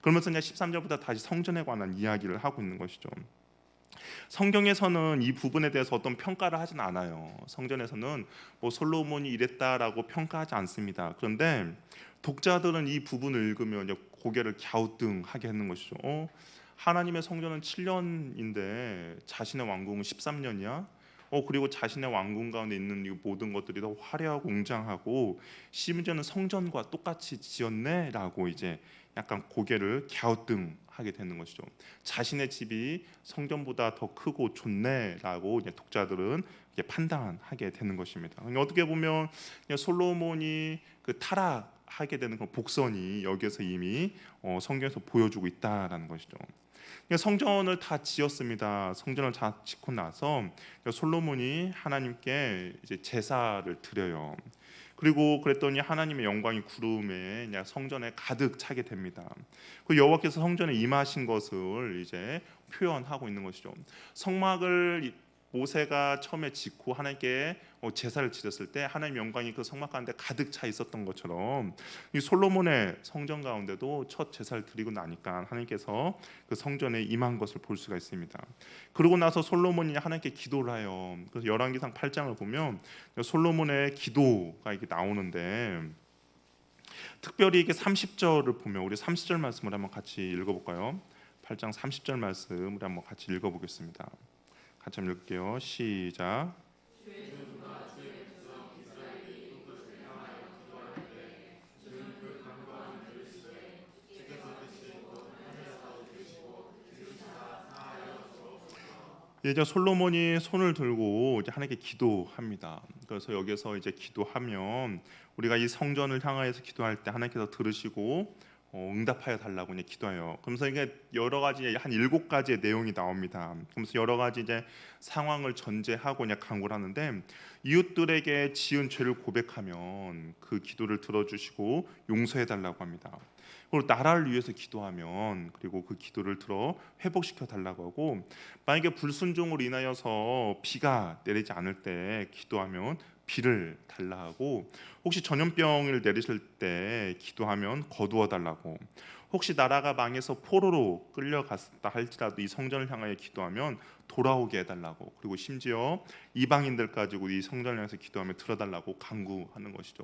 그러면서 이제 13절부터 다시 성전에 관한 이야기를 하고 있는 것이죠. 성경에서는 이 부분에 대해서 어떤 평가를 하진 않아요. 성전에서는 뭐 솔로몬이 이랬다라고 평가하지 않습니다. 그런데 독자들은 이 부분을 읽으면 이제 고개를 갸우뚱하게 하는 것이죠. 하나님의 성전은 7년인데 자신의 왕궁은 13년이야. 그리고 자신의 왕궁 가운데 있는 이 모든 것들이 더 화려하고 웅장하고 심지어는 성전과 똑같이 지었네라고 이제 약간 고개를 갸우뚱하게 되는 것이죠. 자신의 집이 성전보다 더 크고 좋네라고 이제 독자들은 이제 판단하게 되는 것입니다. 그러니까 어떻게 보면 솔로몬이 그 타락하게 되는 그 복선이 여기에서 이미 성경에서 보여주고 있다라는 것이죠. 성전을 다 지었습니다. 성전을 다 짓고 나서 솔로몬이 하나님께 이제 제사를 드려요. 그리고 그랬더니 하나님의 영광이 구름에 그냥 성전에 가득 차게 됩니다. 그 여호와께서 성전에 임하신 것을 이제 표현하고 있는 것이죠. 성막을 모세가 처음에 짓고 하나님께 제사를 지냈을 때 하나님의 영광이 그 성막 가운데 가득 차 있었던 것처럼 이 솔로몬의 성전 가운데도 첫 제사를 드리고 나니까 하나님께서 그 성전에 임한 것을 볼 수가 있습니다. 그러고 나서 솔로몬이 하나님께 기도를 해요. 그래서 열왕기상 8장을 보면 솔로몬의 기도가 이렇게 나오는데 특별히 이게 30절을 보면 우리 30절 말씀을 한번 같이 읽어볼까요? 8장 30절 말씀을 한번 같이 읽어보겠습니다. 같이 한번 읽을게요. 시작. 이제 솔로몬이 손을 들고 이제 하나님께 기도합니다. 그래서 여기서 이제 기도하면 우리가 이 성전을 향하여서 기도할 때 하나님께서 들으시고 응답하여 달라고 이제 기도해요. 그러면서 이게 여러 가지 한 7가지의 내용이 나옵니다. 그러면서 여러 가지 이제 상황을 전제하고 이제 간구를 하는데 이웃들에게 지은 죄를 고백하면 그 기도를 들어주시고 용서해 달라고 합니다. 그리고 나라를 위해서 기도하면 그리고 그 기도를 들어 회복시켜 달라고 하고 만약에 불순종으로 인하여서 비가 내리지 않을 때 기도하면 비를 달라 하고 혹시 전염병을 내리실 때 기도하면 거두어 달라고 혹시 나라가 망해서 포로로 끌려갔다 할지라도 이 성전을 향하여 기도하면 돌아오게 해달라고 그리고 심지어 이방인들 가지고 이 성전을 향해서 기도하면 들어달라고 간구하는 것이죠.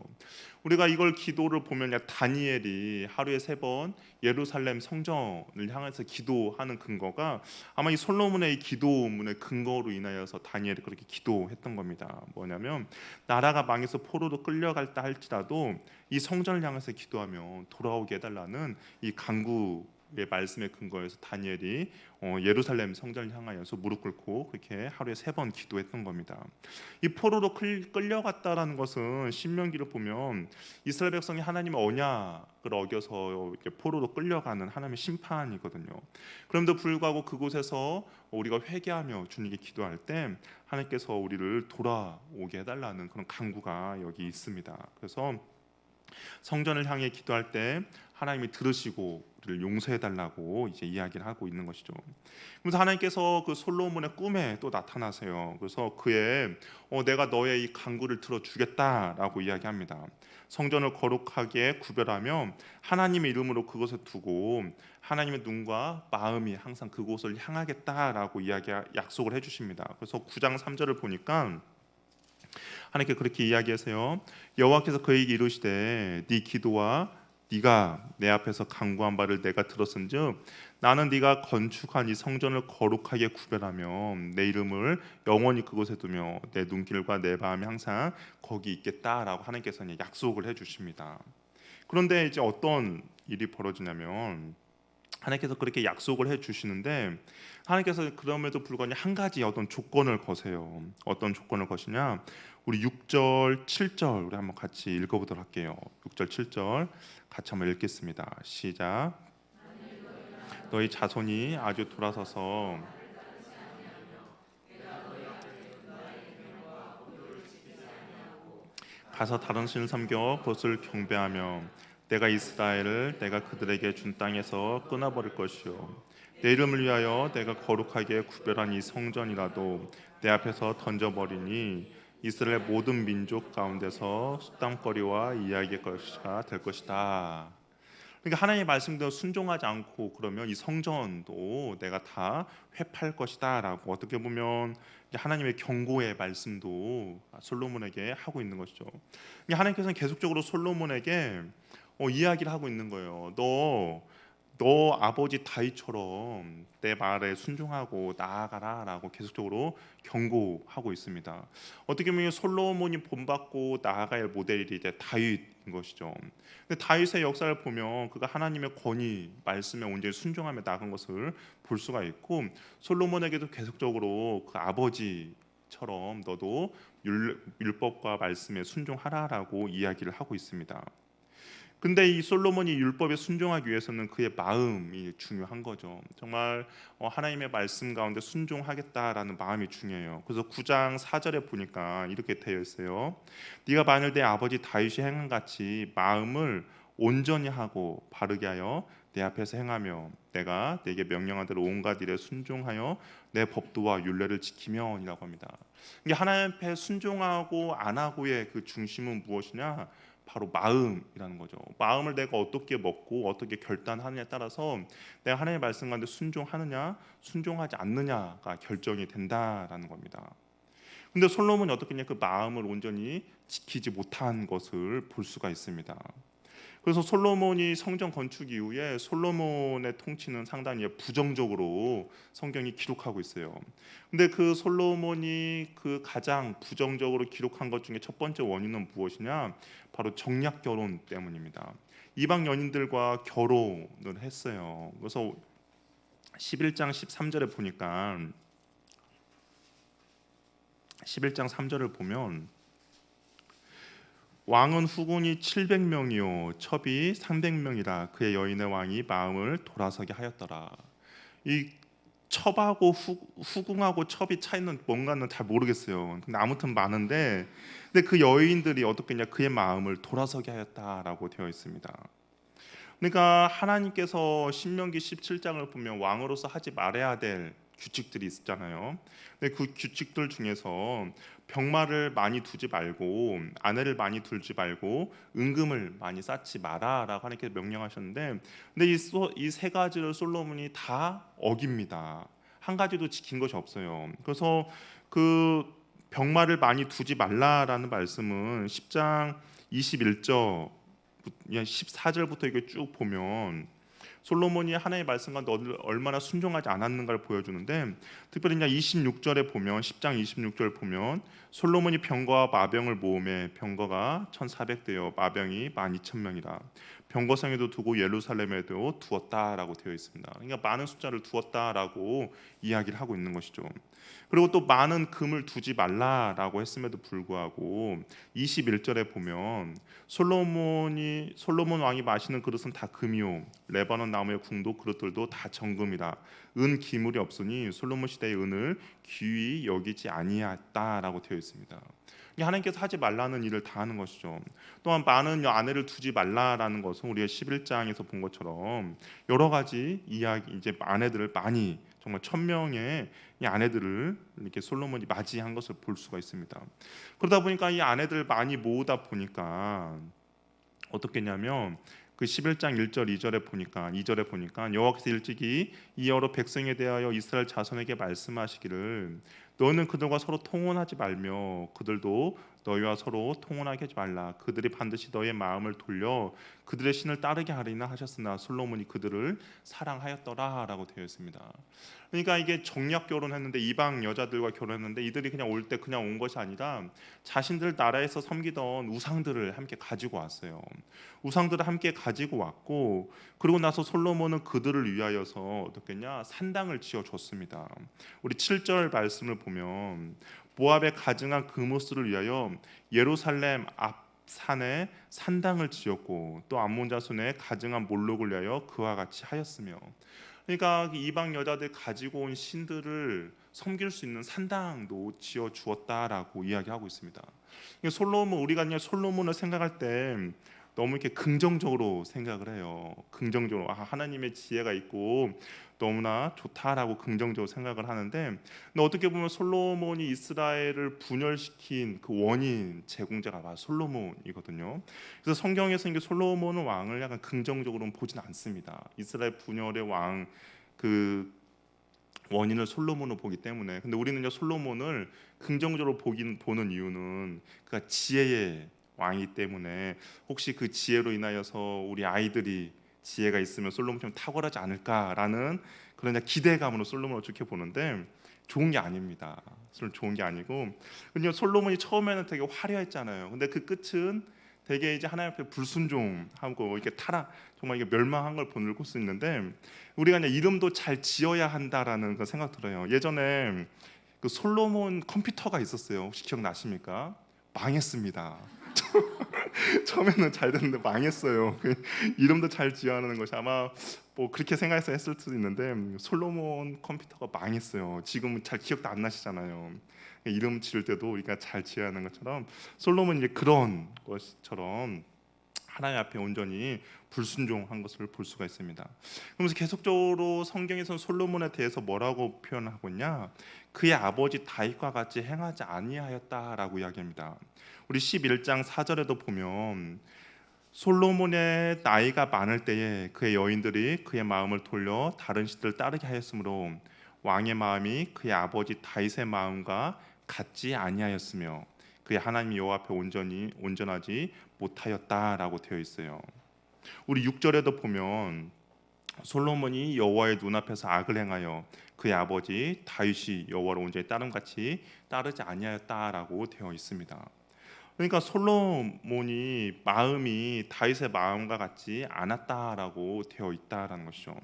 우리가 이걸 기도를 보면 다니엘이 하루에 3번 예루살렘 성전을 향해서 기도하는 근거가 아마 이 솔로몬의 이 기도문의 근거로 인하여서 다니엘이 그렇게 기도했던 겁니다. 뭐냐면 나라가 망해서 포로로 끌려갈다 할지라도 이 성전을 향해서 기도하면 돌아오게 해달라는 이 간구의 말씀에 근거해서 다니엘이 예루살렘 성전을 향하여서 무릎 꿇고 그렇게 하루에 3번 기도했던 겁니다. 이 포로로 끌려갔다라는 것은 신명기를 보면 이스라엘 백성이 하나님의 언약을 어겨서 포로로 끌려가는 하나님의 심판이거든요. 그럼에도 불구하고 그곳에서 우리가 회개하며 주님께 기도할 때 하나님께서 우리를 돌아오게 해달라는 그런 간구가 여기 있습니다. 그래서 성전을 향해 기도할 때 하나님이 들으시고 우리를 용서해 달라고 이제 이야기를 하고 있는 것이죠. 그래서 하나님께서 그 솔로몬의 꿈에 또 나타나세요. 그래서 그의 내가 너의 이 간구를 들어주겠다라고 이야기합니다. 성전을 거룩하게 구별하며 하나님의 이름으로 그것을 두고 하나님의 눈과 마음이 항상 그곳을 향하겠다라고 약속을 해주십니다. 그래서 9장 3절을 보니까 하나님께 그렇게 이야기하세요. 여호와께서 그에게 이르시되 네 기도와 네가 내 앞에서 간구한 바를 내가 들었은즉 나는 네가 건축한 이 성전을 거룩하게 구별하며 내 이름을 영원히 그곳에 두며 내 눈길과 내 마음이 항상 거기 있겠다라고 하나님께서 약속을 해주십니다. 그런데 이제 어떤 일이 벌어지냐면 하나님께서 그렇게 약속을 해주시는데 하나님께서 그럼에도 불구하고 한 가지 어떤 조건을 거세요. 어떤 조건을 거시냐? 우리 6절, 7절 우리 한번 같이 읽어보도록 할게요. 6절, 7절 같이 한번 읽겠습니다. 시작. 너희 자손이 아주 돌아서서 가서 다른 신을 섬겨 그것을 경배하며 내가 이스라엘을 내가 그들에게 준 땅에서 끊어버릴 것이요 내 이름을 위하여 내가 거룩하게 구별한 이 성전이라도 내 앞에서 던져버리니 이스라엘 모든 민족 가운데서 수담거리와 이야기가 될 것이다. 그러니까 하나님의 말씀대로 순종하지 않고 그러면 이 성전도 내가 다 회파할 것이다라고 어떻게 보면 하나님의 경고의 말씀도 솔로몬에게 하고 있는 것이죠. 그러니까 하나님께서는 계속적으로 솔로몬에게 이야기를 하고 있는 거예요. 너 아버지 다윗처럼 내 말에 순종하고 나아가라라고 계속적으로 경고하고 있습니다. 어떻게 보면 솔로몬이 본받고 나아갈 모델이 이제 다윗인 것이죠. 근데 다윗의 역사를 보면 그가 하나님의 권위, 말씀에 온전히 순종하며 나간 것을 볼 수가 있고, 솔로몬에게도 계속적으로 그 아버지처럼 너도 율법과 말씀에 순종하라라고 이야기를 하고 있습니다. 근데 이 솔로몬이 율법에 순종하기 위해서는 그의 마음이 중요한 거죠. 정말 하나님의 말씀 가운데 순종하겠다라는 마음이 중요해요. 그래서 9장 4절에 보니까 이렇게 되어 있어요. 네가 만일 내 아버지 다윗이 행한 같이 마음을 온전히 하고 바르게 하여 내 앞에서 행하며 내가 네게 명령한 대로 온갖 일에 순종하여 내 법도와 율례를 지키며이라고 합니다. 이게 하나님 앞에 순종하고 안 하고의 그 중심은 무엇이냐? 바로 마음이라는 거죠. 마음을 내가 어떻게 먹고 어떻게 결단하느냐에 따라서 내가 하나님의 말씀 가운데 순종하느냐 순종하지 않느냐가 결정이 된다라는 겁니다. 근데 솔로몬이 어떻게 했냐? 그 마음을 온전히 지키지 못한 것을 볼 수가 있습니다. 그래서 솔로몬이 성전 건축 이후에 솔로몬의 통치는 상당히 부정적으로 성경이 기록하고 있어요. 근데 그 솔로몬이 그 가장 부정적으로 기록한 것 중에 첫 번째 원인은 무엇이냐? 바로 정략 결혼 때문입니다. 이방 연인들과 결혼을 했어요. 그래서 11장 13절에 보니까 11장 3절을 보면 왕은 후궁이 700명이요 첩이 300명이라 그의 여인의 왕이 마음을 돌아서게 하였더라. 이 첩하고 후궁하고 첩이 차이는 뭔가는 잘 모르겠어요. 근데 아무튼 많은데, 근데 그 여인들이 어떻게 했냐? 그의 마음을 돌아서게 하였다라고 되어 있습니다. 그러니까 하나님께서 신명기 17장을 보면 왕으로서 하지 말아야 될 규칙들이 있잖아요. 근데 그 규칙들 중에서 병마를 많이 두지 말고 아내를 많이 둘지 말고 은금을 많이 쌓지 마라라고 하나님께서 명령하셨는데, 근데 이 세 가지를 솔로몬이 다 어깁니다. 한 가지도 지킨 것이 없어요. 그래서 그 병마를 많이 두지 말라라는 말씀은 10장 21절 14절부터 이게 쭉 보면 솔로몬이 하나님의 말씀과 너를 얼마나 순종하지 않았는가를 보여주는데, 특별히 26절에 보면 10장 26절 보면 솔로몬이 병거와 마병을 모음에 병거가 1,400대요 마병이 12,000명이라 병거성에도 두고 예루살렘에도 두었다라고 되어 있습니다. 그러니까 많은 숫자를 두었다라고 이야기를 하고 있는 것이죠. 그리고 또 많은 금을 두지 말라라고 했음에도 불구하고 21절에 보면 솔로몬 왕이 마시는 그릇은 다 금이요 레바논 나무의 궁도 그릇들도 다 정금이라 은 기물이 없으니 솔로몬 시대의 은을 귀히 여기지 아니하였다라고 되어 있습니다. 하나님께서 하지 말라는 일을 다 하는 것이죠. 또한 많은 아내를 두지 말라라는 것은 우리가 11장에서 본 것처럼 여러 가지 이야기, 이제 아내들을 많이 정말 1,000명의 이 아내들을 이렇게 솔로몬이 맞이한 것을 볼 수가 있습니다. 그러다 보니까 이 아내들 많이 모으다 보니까 어떻게 했냐면 그 11장 1절 2절에 보니까 여호와께서 일찍이 이 여러 백성에 대하여 이스라엘 자손에게 말씀하시기를 너는 그들과 서로 통혼하지 말며 그들도 너희와 서로 통혼하게 하지 말라. 그들이 반드시 너의 마음을 돌려 그들의 신을 따르게 하리나 하셨으나 솔로몬이 그들을 사랑하였더라라고 되어 있습니다. 그러니까 이게 정략 결혼했는데 이방 여자들과 결혼했는데 이들이 그냥 올 때 그냥 온 것이 아니라 자신들 나라에서 섬기던 우상들을 함께 가지고 왔어요. 우상들을 함께 가지고 왔고, 그리고 나서 솔로몬은 그들을 위하여서 어떻겠냐? 산당을 지어 줬습니다. 우리 7절 말씀을 보면 모압에 가증한 그모스를 위하여 예루살렘 앞 산에 산당을 지었고 또 암몬 자손의 가증한 몰록을 위하여 그와 같이 하였으며, 그러니까 이방 여자들 가지고 온 신들을 섬길 수 있는 산당도 지어 주었다라고 이야기하고 있습니다. 솔로몬, 우리가 그냥 솔로몬을 생각할 때 너무 이렇게 긍정적으로 생각을 해요. 긍정적으로 하나님의 지혜가 있고 너무나 좋다라고 긍정적으로 생각을 하는데, 근데 어떻게 보면 솔로몬이 이스라엘을 분열시킨 그 원인 제공자가 바로 솔로몬이거든요. 그래서 성경에서 이게 솔로몬 왕을 약간 긍정적으로는 보진 않습니다. 이스라엘 분열의 왕 그 원인을 솔로몬으로 보기 때문에. 근데 우리는요 솔로몬을 긍정적으로 보는 이유는 그가 지혜의 왕이기 때문에, 혹시 그 지혜로 인하여서 우리 아이들이 지혜가 있으면 솔로몬처럼 탁월하지 않을까라는 그런 기대감으로 솔로몬을 좋게 보는데, 좋은 게 아닙니다. 좋은 게 아니고, 근데 솔로몬이 처음에는 되게 화려했잖아요. 근데 그 끝은 되게 이제 하나님 앞에 불순종하고 이렇게 타락, 정말 이게 멸망한 걸 보는 수 있는데, 우리가 그냥 이름도 잘 지어야 한다라는 그 생각 들어요. 예전에 그 솔로몬 컴퓨터가 있었어요. 혹시 기억나십니까? 망했습니다. 처음에는 잘 됐는데 망했어요. 이름도 잘 지어야 하는 것이 아마 뭐 그렇게 생각해서 했을 수도 있는데, 솔로몬 컴퓨터가 망했어요. 지금은 잘 기억도 안 나시잖아요. 이름 지을 때도 우리가 잘 지어야 하는 것처럼 솔로몬이 이제 그런 것처럼 하나님 앞에 온전히 불순종한 것을 볼 수가 있습니다. 그러면서 계속적으로 성경에서는 솔로몬에 대해서 뭐라고 표현하고 있냐? 그의 아버지 다윗과 같이 행하지 아니하였다라고 이야기합니다. 우리 11장 4절에도 보면 솔로몬의 나이가 많을 때에 그의 여인들이 그의 마음을 돌려 다른 신들을 따르게 하였으므로 왕의 마음이 그의 아버지 다윗의 마음과 같지 아니하였으며 그의 하나님 여호와 앞에 온전하지 못하였다라고 되어 있어요. 우리 6절에도 보면 솔로몬이 여호와의 눈앞에서 악을 행하여 그의 아버지 다윗이 여호와를 온전히 따름같이 따르지 아니하였다라고 되어 있습니다. 그러니까 솔로몬이 마음이 다윗의 마음과 같지 않았다라고 되어 있다라는 것이죠.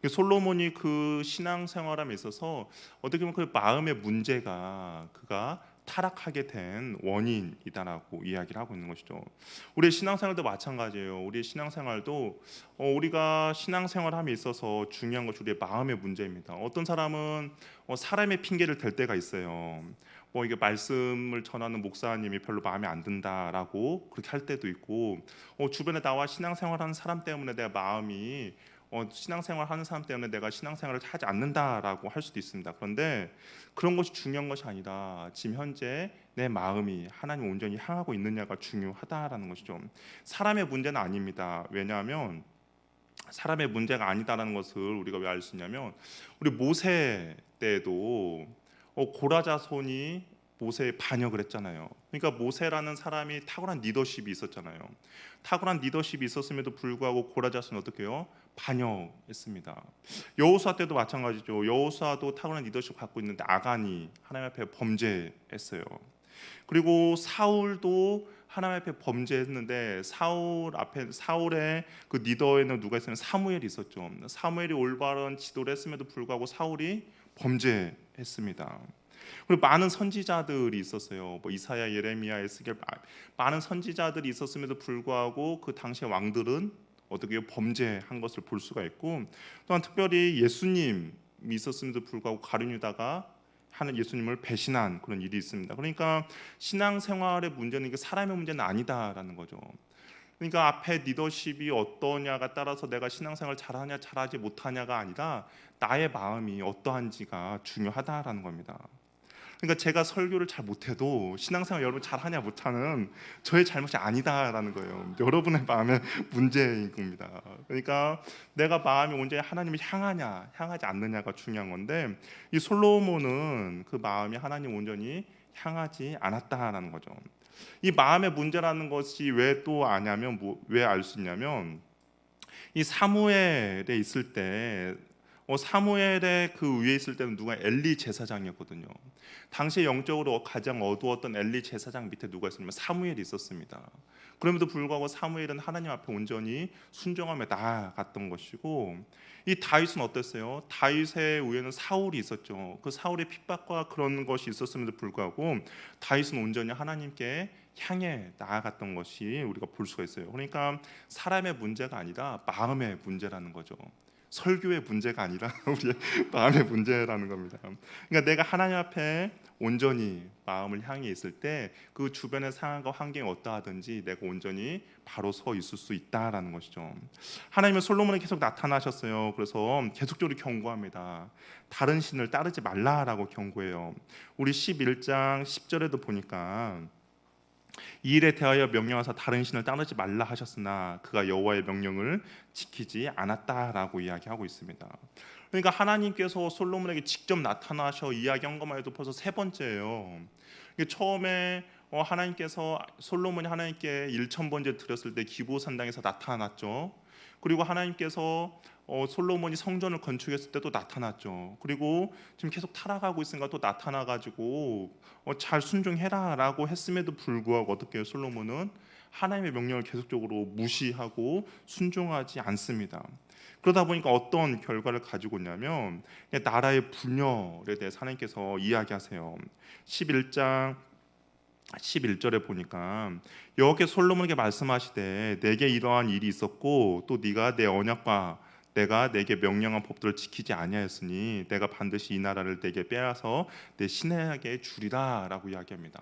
솔로몬이 그 신앙생활함에 있어서 어떻게 보면 그 마음의 문제가 그가 타락하게 된 원인이다라고 이야기를 하고 있는 것이죠. 우리의 신앙생활도 마찬가지예요. 우리의 신앙생활도 우리가 신앙생활함에 있어서 중요한 것이 우리의 마음의 문제입니다. 어떤 사람은 사람의 핑계를 댈 때가 있어요. 이게 말씀을 전하는 목사님이 별로 마음에 안 든다라고 그렇게 할 때도 있고, 주변에 나와 신앙생활하는 사람 때문에 내 마음이 신앙생활하는 사람 때문에 내가 신앙생활을 하지 않는다라고 할 수도 있습니다. 그런데 그런 것이 중요한 것이 아니라 지금 현재 내 마음이 하나님 온전히 향하고 있느냐가 중요하다라는 것이죠. 사람의 문제는 아닙니다. 왜냐하면 사람의 문제가 아니다라는 것을 우리가 왜 알 수 있냐면, 우리 모세 때도 고라자손이 모세에 반역을 했잖아요. 그러니까 모세라는 사람이 탁월한 리더십이 있었잖아요. 탁월한 리더십이 있었음에도 불구하고 고라자손은 어떻게 해요? 반역했습니다. 여호수아 때도 마찬가지죠. 여호수아도 탁월한 리더십 갖고 있는데 아간이 하나님 앞에 범죄했어요. 그리고 사울도 하나님 앞에 범죄했는데 사울의 그 리더에는 누가 있었냐면 사무엘이 있었죠. 사무엘이 올바른 지도를 했음에도 불구하고 사울이 범죄했습니다. 그리고 많은 선지자들이 있었어요. 이사야, 예레미야, 에스겔, 많은 선지자들이 있었음에도 불구하고 그 당시의 왕들은 어떻게 범죄한 것을 볼 수가 있고, 또한 특별히 예수님이 있었음에도 불구하고 가룟 유다가 하는 예수님을 배신한 그런 일이 있습니다. 그러니까 신앙생활의 문제는 이게 사람의 문제는 아니다라는 거죠. 그러니까 앞에 리더십이 어떠냐가 따라서 내가 신앙생활 잘하냐 잘하지 못하냐가 아니라 나의 마음이 어떠한지가 중요하다라는 겁니다. 그러니까 제가 설교를 잘 못해도 신앙생활 여러분 잘하냐 못하는 저의 잘못이 아니다라는 거예요. 여러분의 마음의 문제인 겁니다. 그러니까 내가 마음이 온전히 하나님을 향하냐 향하지 않느냐가 중요한 건데, 이 솔로몬은 그 마음이 하나님 온전히 향하지 않았다라는 거죠. 이 마음의 문제라는 것이 왜 또 아냐면 왜 알 수 있냐면, 이 사무엘에 있을 때 사무엘의 그 위에 있을 때는 누가 엘리 제사장이었거든요. 당시 영적으로 가장 어두웠던 엘리 제사장 밑에 누가 있었냐면 사무엘이 있었습니다. 그럼에도 불구하고 사무엘은 하나님 앞에 온전히 순종하며 나아갔던 것이고, 이 다윗은 어땠어요? 다윗의 위에는 사울이 있었죠. 그 사울의 핍박과 그런 것이 있었음에도 불구하고 다윗은 온전히 하나님께 향해 나아갔던 것이 우리가 볼 수가 있어요. 그러니까 사람의 문제가 아니라 마음의 문제라는 거죠. 설교의 문제가 아니라 우리의 마음의 문제라는 겁니다. 그러니까 내가 하나님 앞에 온전히 마음을 향해 있을 때 그 주변의 상황과 환경이 어떠하든지 내가 온전히 바로 서 있을 수 있다라는 것이죠. 하나님은 솔로몬에 계속 나타나셨어요. 그래서 계속적으로 경고합니다. 다른 신을 따르지 말라라고 경고해요. 우리 11장 10절에도 보니까 이 일에 대하여 명령하사 다른 신을 따르지 말라 하셨으나 그가 여호와의 명령을 지키지 않았다라고 이야기하고 있습니다. 그러니까 하나님께서 솔로몬에게 직접 나타나셔 이야기한 것만 해도 벌써 세 번째예요. 처음에 하나님께서 솔로몬이 하나님께 1,000번째 드렸을 때 기브오산당에서 나타났죠. 그리고 하나님께서 솔로몬이 성전을 건축했을 때도 나타났죠. 그리고 지금 계속 타락하고 있으니까 또 나타나가지고 잘 순종해라라고 했음에도 불구하고 어떻게 해요? 솔로몬은 하나님의 명령을 계속적으로 무시하고 순종하지 않습니다. 그러다 보니까 어떤 결과를 가지고 있냐면 나라의 분열에 대해서 하나님께서 이야기하세요. 11장 11절에 보니까 여호와께서 솔로몬에게 말씀하시되 내게 이러한 일이 있었고 또 네가 내 언약과 내가 내게 명령한 법들을 지키지 아니하였으니 내가 반드시 이 나라를 내게 빼앗아 내 신에게 주리라라고 이야기합니다.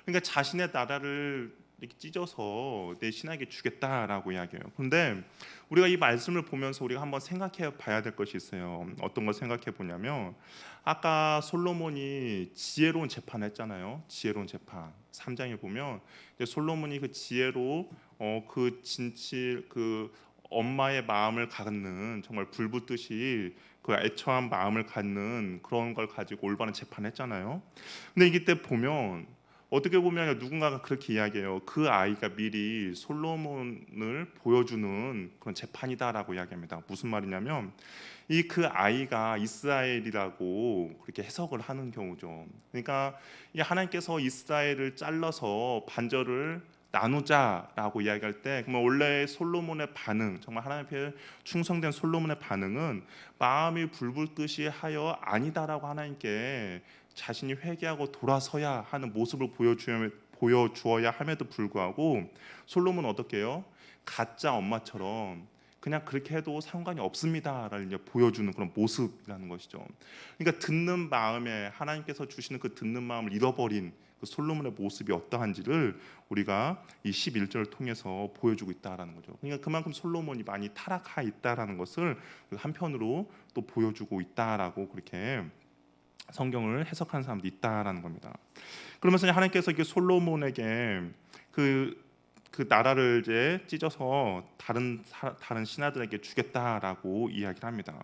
그러니까 자신의 나라를 이렇게 찢어서 내 신에게 주겠다라고 이야기해요. 그런데 우리가 이 말씀을 보면서 우리가 한번 생각해 봐야 될 것이 있어요. 어떤 걸 생각해 보냐면 아까 솔로몬이 지혜로운 재판을 했잖아요. 지혜로운 재판 3장에 보면 솔로몬이 그 지혜로 그 진실 그 엄마의 마음을 갖는 정말 불붙듯이 그 애처한 마음을 갖는 그런 걸 가지고 올바른 재판을 했잖아요. 근데 이때 보면 어떻게 보면 누군가가 그렇게 이야기해요. 그 아이가 미리 솔로몬을 보여주는 그런 재판이다라고 이야기합니다. 무슨 말이냐면 이 그 아이가 이스라엘이라고 그렇게 해석을 하는 경우죠. 그러니까 이 하나님께서 이스라엘을 잘라서 반절을 나누자라고 이야기할 때 그러면 원래 솔로몬의 반응, 정말 하나님 앞에 충성된 솔로몬의 반응은 마음이 불붙듯이 하여 아니다라고 하나님께 자신이 회개하고 돌아서야 하는 모습을 보여주어야 함에도 불구하고 솔로몬은 어떻게 해요? 가짜 엄마처럼 그냥 그렇게 해도 상관이 없습니다라는 이제 보여주는 그런 모습이라는 것이죠. 그러니까 듣는 마음에 하나님께서 주시는 그 듣는 마음을 잃어버린 그 솔로몬의 모습이 어떠한지를 우리가 이 11절을 통해서 보여주고 있다라는 거죠. 그러니까 그만큼 솔로몬이 많이 타락하 있다라는 것을 한편으로 또 보여주고 있다라고 그렇게 성경을 해석하는 사람도 있다라는 겁니다. 그러면서 하나님께서 이게 솔로몬에게 그 나라를 이제 찢어서 다른 신하들에게 주겠다라고 이야기를 합니다.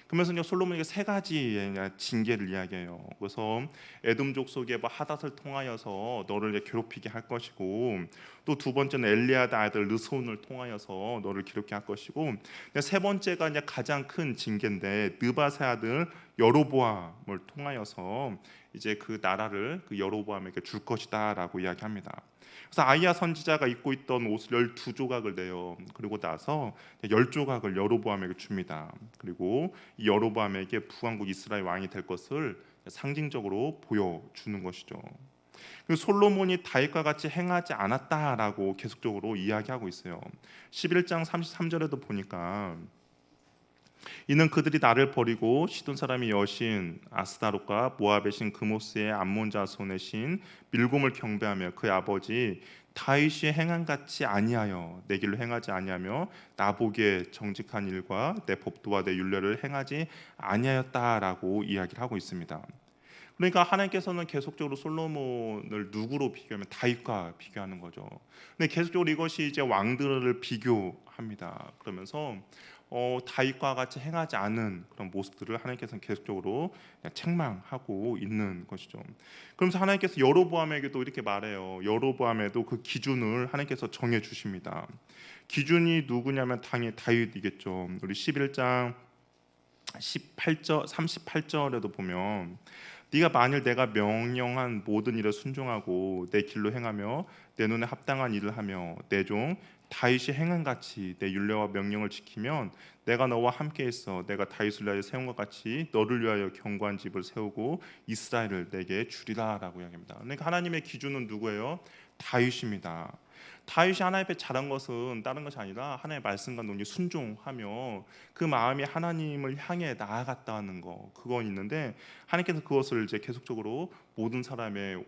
그러면서 이제 솔로몬에게 세 가지의 징계를 이야기해요. 그래서 에돔 족속의 하닷을 통하여서 너를 이제 괴롭히게 할 것이고, 또 두 번째는 엘리아드 아들 르손을 통하여서 너를 괴롭게 할 것이고, 세 번째가 이제 가장 큰 징계인데 느바세 아들 여로보암을 통하여서 이제 그 나라를 그 여로보암에게 줄 것이다라고 이야기합니다. 그래서 아이야 선지자가 입고 있던 옷을 12조각을 내요. 그리고 나서 10조각을 여로보암에게 줍니다. 그리고 이 여로보암에게 북왕국 이스라엘 왕이 될 것을 상징적으로 보여주는 것이죠. 솔로몬이 다윗과 같이 행하지 않았다라고 계속적으로 이야기하고 있어요. 11장 33절에도 보니까 이는 그들이 나를 버리고 시돈 사람의 여신 아스다롯과 모압의 신 그모스의 암몬 자손의 신 밀곰을 경배하며 그의 아버지 다윗이 행한 같이 아니하여 내 길로 행하지 아니하며 나보기에 정직한 일과 내 법도와 내 율례를 행하지 아니하였다라고 이야기를 하고 있습니다. 그러니까 하나님께서는 계속적으로 솔로몬을 누구로 비교하면 다윗과 비교하는 거죠. 근데 계속적으로 이것이 이제 왕들을 비교합니다. 그러면서 다윗과 같이 행하지 않은 그런 모습들을 하나님께서는 계속적으로 책망하고 있는 것이죠. 그러면서 하나님께서 여로보암에게도 이렇게 말해요. 여로보암에도 그 기준을 하나님께서 정해 주십니다. 기준이 누구냐면 당연히 다윗이겠죠. 우리 11장 18절 38절에도 보면 네가 만일 내가 명령한 모든 일에 순종하고 내 길로 행하며 내 눈에 합당한 일을 하며 내 종 다윗이 행한 같이 내 율례와 명령을 지키면 내가 너와 함께 있어 내가 다윗을 위하여 세운 것 같이 너를 위하여 견고한 집을 세우고 이스라엘을 내게 주리라라고 이야기합니다. 그러니까 하나님의 기준은 누구예요? 다윗입니다. 다윗이 하나님 앞에 잘한 것은 다른 것이 아니라 하나님의 말씀과 논리에 순종하며 그 마음이 하나님을 향해 나아갔다는 거, 그건 있는데 하나님께서 그것을 이제 계속적으로 모든 사람의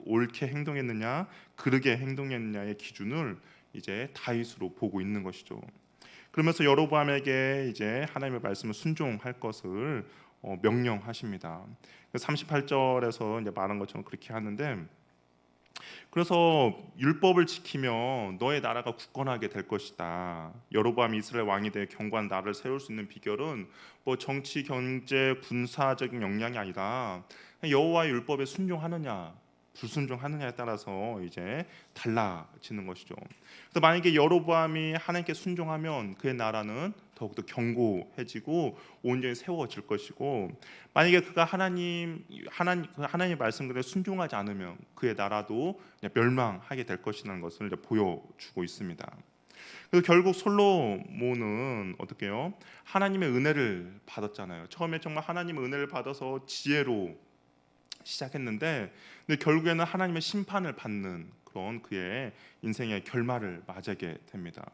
옳게 행동했느냐 그르게 행동했느냐의 기준을 이제 다윗으로 보고 있는 것이죠. 그러면서 여로보암에게 이제 하나님의 말씀을 순종할 것을 명령하십니다. 38절에서 이제 말한 것처럼 그렇게 하는데, 그래서 율법을 지키며 너의 나라가 굳건하게 될 것이다. 여로보암이 이스라엘 왕이 되어 견고한 나라를 세울 수 있는 비결은 뭐 정치, 경제, 군사적인 역량이 아니라 여호와의 율법에 순종하느냐 불순종하느냐에 따라서 이제 달라지는 것이죠. 그래서 만약에 여로보암이 하나님께 순종하면 그의 나라는 더욱더 견고해지고 온전히 세워질 것이고, 만약에 그가 하나님 말씀대로 순종하지 않으면 그의 나라도 멸망하게 될 것이라는 것을 이제 보여주고 있습니다. 그래서 결국 솔로몬은 어떻게요? 하나님의 은혜를 받았잖아요. 처음에 정말 하나님의 은혜를 받아서 지혜로 시작했는데, 근데 결국에는 하나님의 심판을 받는 그런 그의 인생의 결말을 맞이하게 됩니다.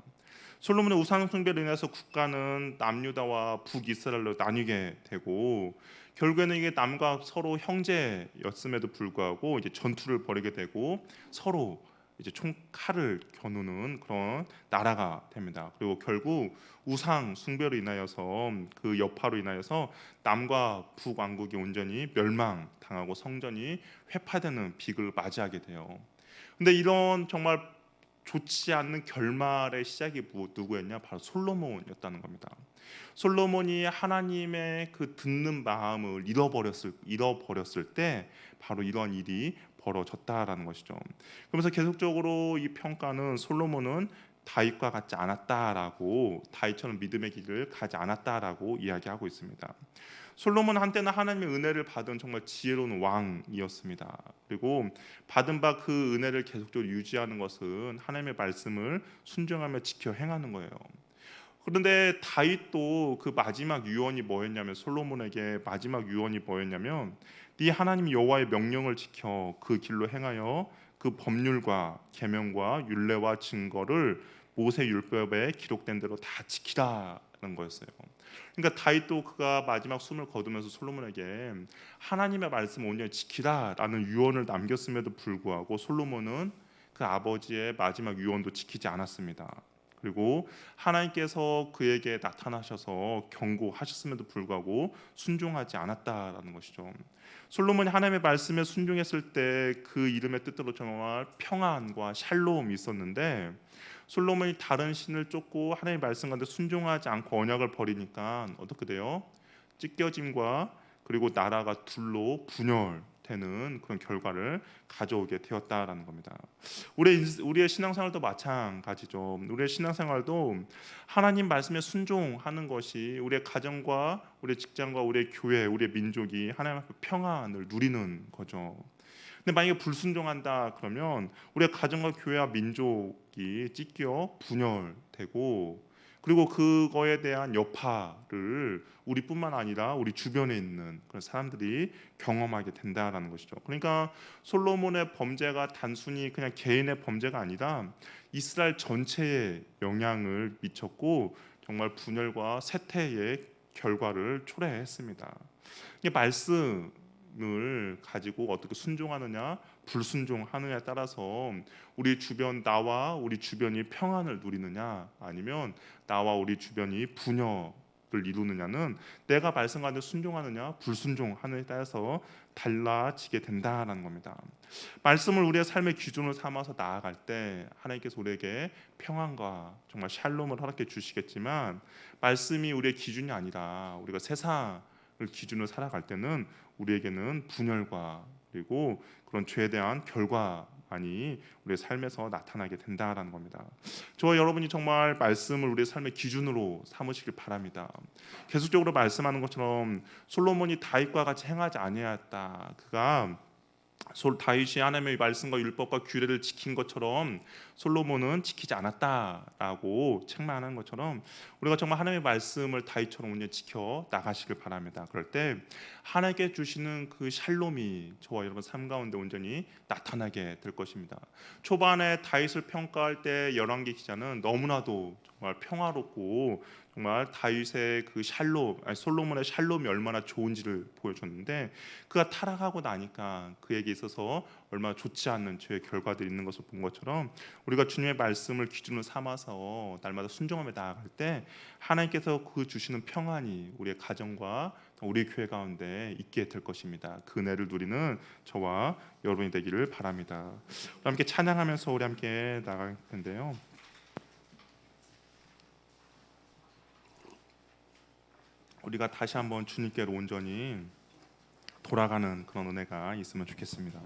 솔로몬의 우상 숭배로 인해서 국가는 남유다와 북이스라엘로 나뉘게 되고, 결국에는 이게 남과 서로 형제였음에도 불구하고 이제 전투를 벌이게 되고 서로 이제 칼을 겨누는 그런 나라가 됩니다. 그리고 결국 우상 숭배로 인하여서 그 여파로 인하여서 남과 북 왕국이 온전히 멸망당하고 성전이 회파되는 비극을 맞이하게 돼요. 근데 이런 정말 좋지 않는 결말의 시작이 누구였냐? 바로 솔로몬이었다는 겁니다. 솔로몬이 하나님의 그 듣는 마음을 잃어버렸을 때 바로 이런 일이 벌어졌다라는 것이죠. 그러면서 계속적으로 이 평가는 솔로몬은 다윗과 같지 않았다라고, 다윗처럼 믿음의 길을 가지 않았다라고 이야기하고 있습니다. 솔로몬 한때는 하나님의 은혜를 받은 정말 지혜로운 왕이었습니다. 그리고 받은 바 그 은혜를 계속적으로 유지하는 것은 하나님의 말씀을 순종하며 지켜 행하는 거예요. 그런데 다윗도 그 마지막 유언이 뭐였냐면, 솔로몬에게 마지막 유언이 뭐였냐면, 네 하나님 여호와의 명령을 지켜 그 길로 행하여 그 법률과 계명과 율례와 증거를 모세 율법에 기록된 대로 다 지키라는 거였어요. 그러니까 다윗도 그가 마지막 숨을 거두면서 솔로몬에게 하나님의 말씀을 온전히 지키라라는 유언을 남겼음에도 불구하고 솔로몬은 그 아버지의 마지막 유언도 지키지 않았습니다. 그리고 하나님께서 그에게 나타나셔서 경고하셨음에도 불구하고 순종하지 않았다라는 것이죠. 솔로몬이 하나님의 말씀에 순종했을 때 그 이름의 뜻대로 정말 평안과 샬롬이 있었는데, 솔로몬이 다른 신을 쫓고 하나님의 말씀 가운데 순종하지 않고 언약을 버리니까 어떻게 돼요? 찢겨짐과 그리고 나라가 둘로 분열되는 그런 결과를 가져오게 되었다라는 겁니다. 우리의 신앙생활도 마찬가지죠. 우리의 신앙생활도 하나님 말씀에 순종하는 것이 우리의 가정과 우리의 직장과 우리의 교회, 우리의 민족이 하나님 앞에 평안을 누리는 거죠. 근데 만약에 불순종한다 그러면 우리의 가정과 교회와 민족이 찢겨 분열되고, 그리고 그거에 대한 여파를 우리뿐만 아니라 우리 주변에 있는 그런 사람들이 경험하게 된다라는 것이죠. 그러니까 솔로몬의 범죄가 단순히 그냥 개인의 범죄가 아니라 이스라엘 전체에 영향을 미쳤고 정말 분열과 쇠퇴의 결과를 초래했습니다. 이게 말씀을 가지고 어떻게 순종하느냐 불순종하느냐에 따라서 우리 주변, 나와 우리 주변이 평안을 누리느냐 아니면 나와 우리 주변이 분열을 이루느냐는 내가 말씀 가운데 순종하느냐 불순종하느냐에 따라서 달라지게 된다라는 겁니다. 말씀을 우리의 삶의 기준으로 삼아서 나아갈 때 하나님께서 우리에게 평안과 정말 샬롬을 허락해 주시겠지만, 말씀이 우리의 기준이 아니라 우리가 세상을 기준으로 살아갈 때는 우리에게는 분열과 그리고 그런 죄에 대한 결과만이 우리의 삶에서 나타나게 된다라는 겁니다. 저와 여러분이 정말 말씀을 우리의 삶의 기준으로 삼으시길 바랍니다. 계속적으로 말씀하는 것처럼 솔로몬이 다윗과 같이 행하지 아니하였다. 그가 다윗이 하나님의 말씀과 율법과 규례를 지킨 것처럼 솔로몬은 지키지 않았다라고 책망하는 것처럼 우리가 정말 하나님의 말씀을 다윗처럼 온전히 지켜 나가시길 바랍니다. 그럴 때 하나님께 주시는 그 샬롬이 저와 여러분 삶 가운데 온전히 나타나게 될 것입니다. 초반에 다윗을 평가할 때 열왕기 기자는 너무나도 정말 평화롭고 정말 다윗의 그 솔로몬의 샬롬이 얼마나 좋은지를 보여줬는데 그가 타락하고 나니까 그에게 있어서 얼마나 좋지 않는 죄의 결과들이 있는 것을 본 것처럼 우리가 주님의 말씀을 기준으로 삼아서 날마다 순종하며 나아갈 때 하나님께서 그 주시는 평안이 우리의 가정과 우리 교회 가운데 있게 될 것입니다. 그 은혜를 누리는 저와 여러분이 되기를 바랍니다. 우리 함께 찬양하면서 우리 함께 나갈 텐데요. 우리가 다시 한번 주님께로 온전히 돌아가는 그런 은혜가 있으면 좋겠습니다.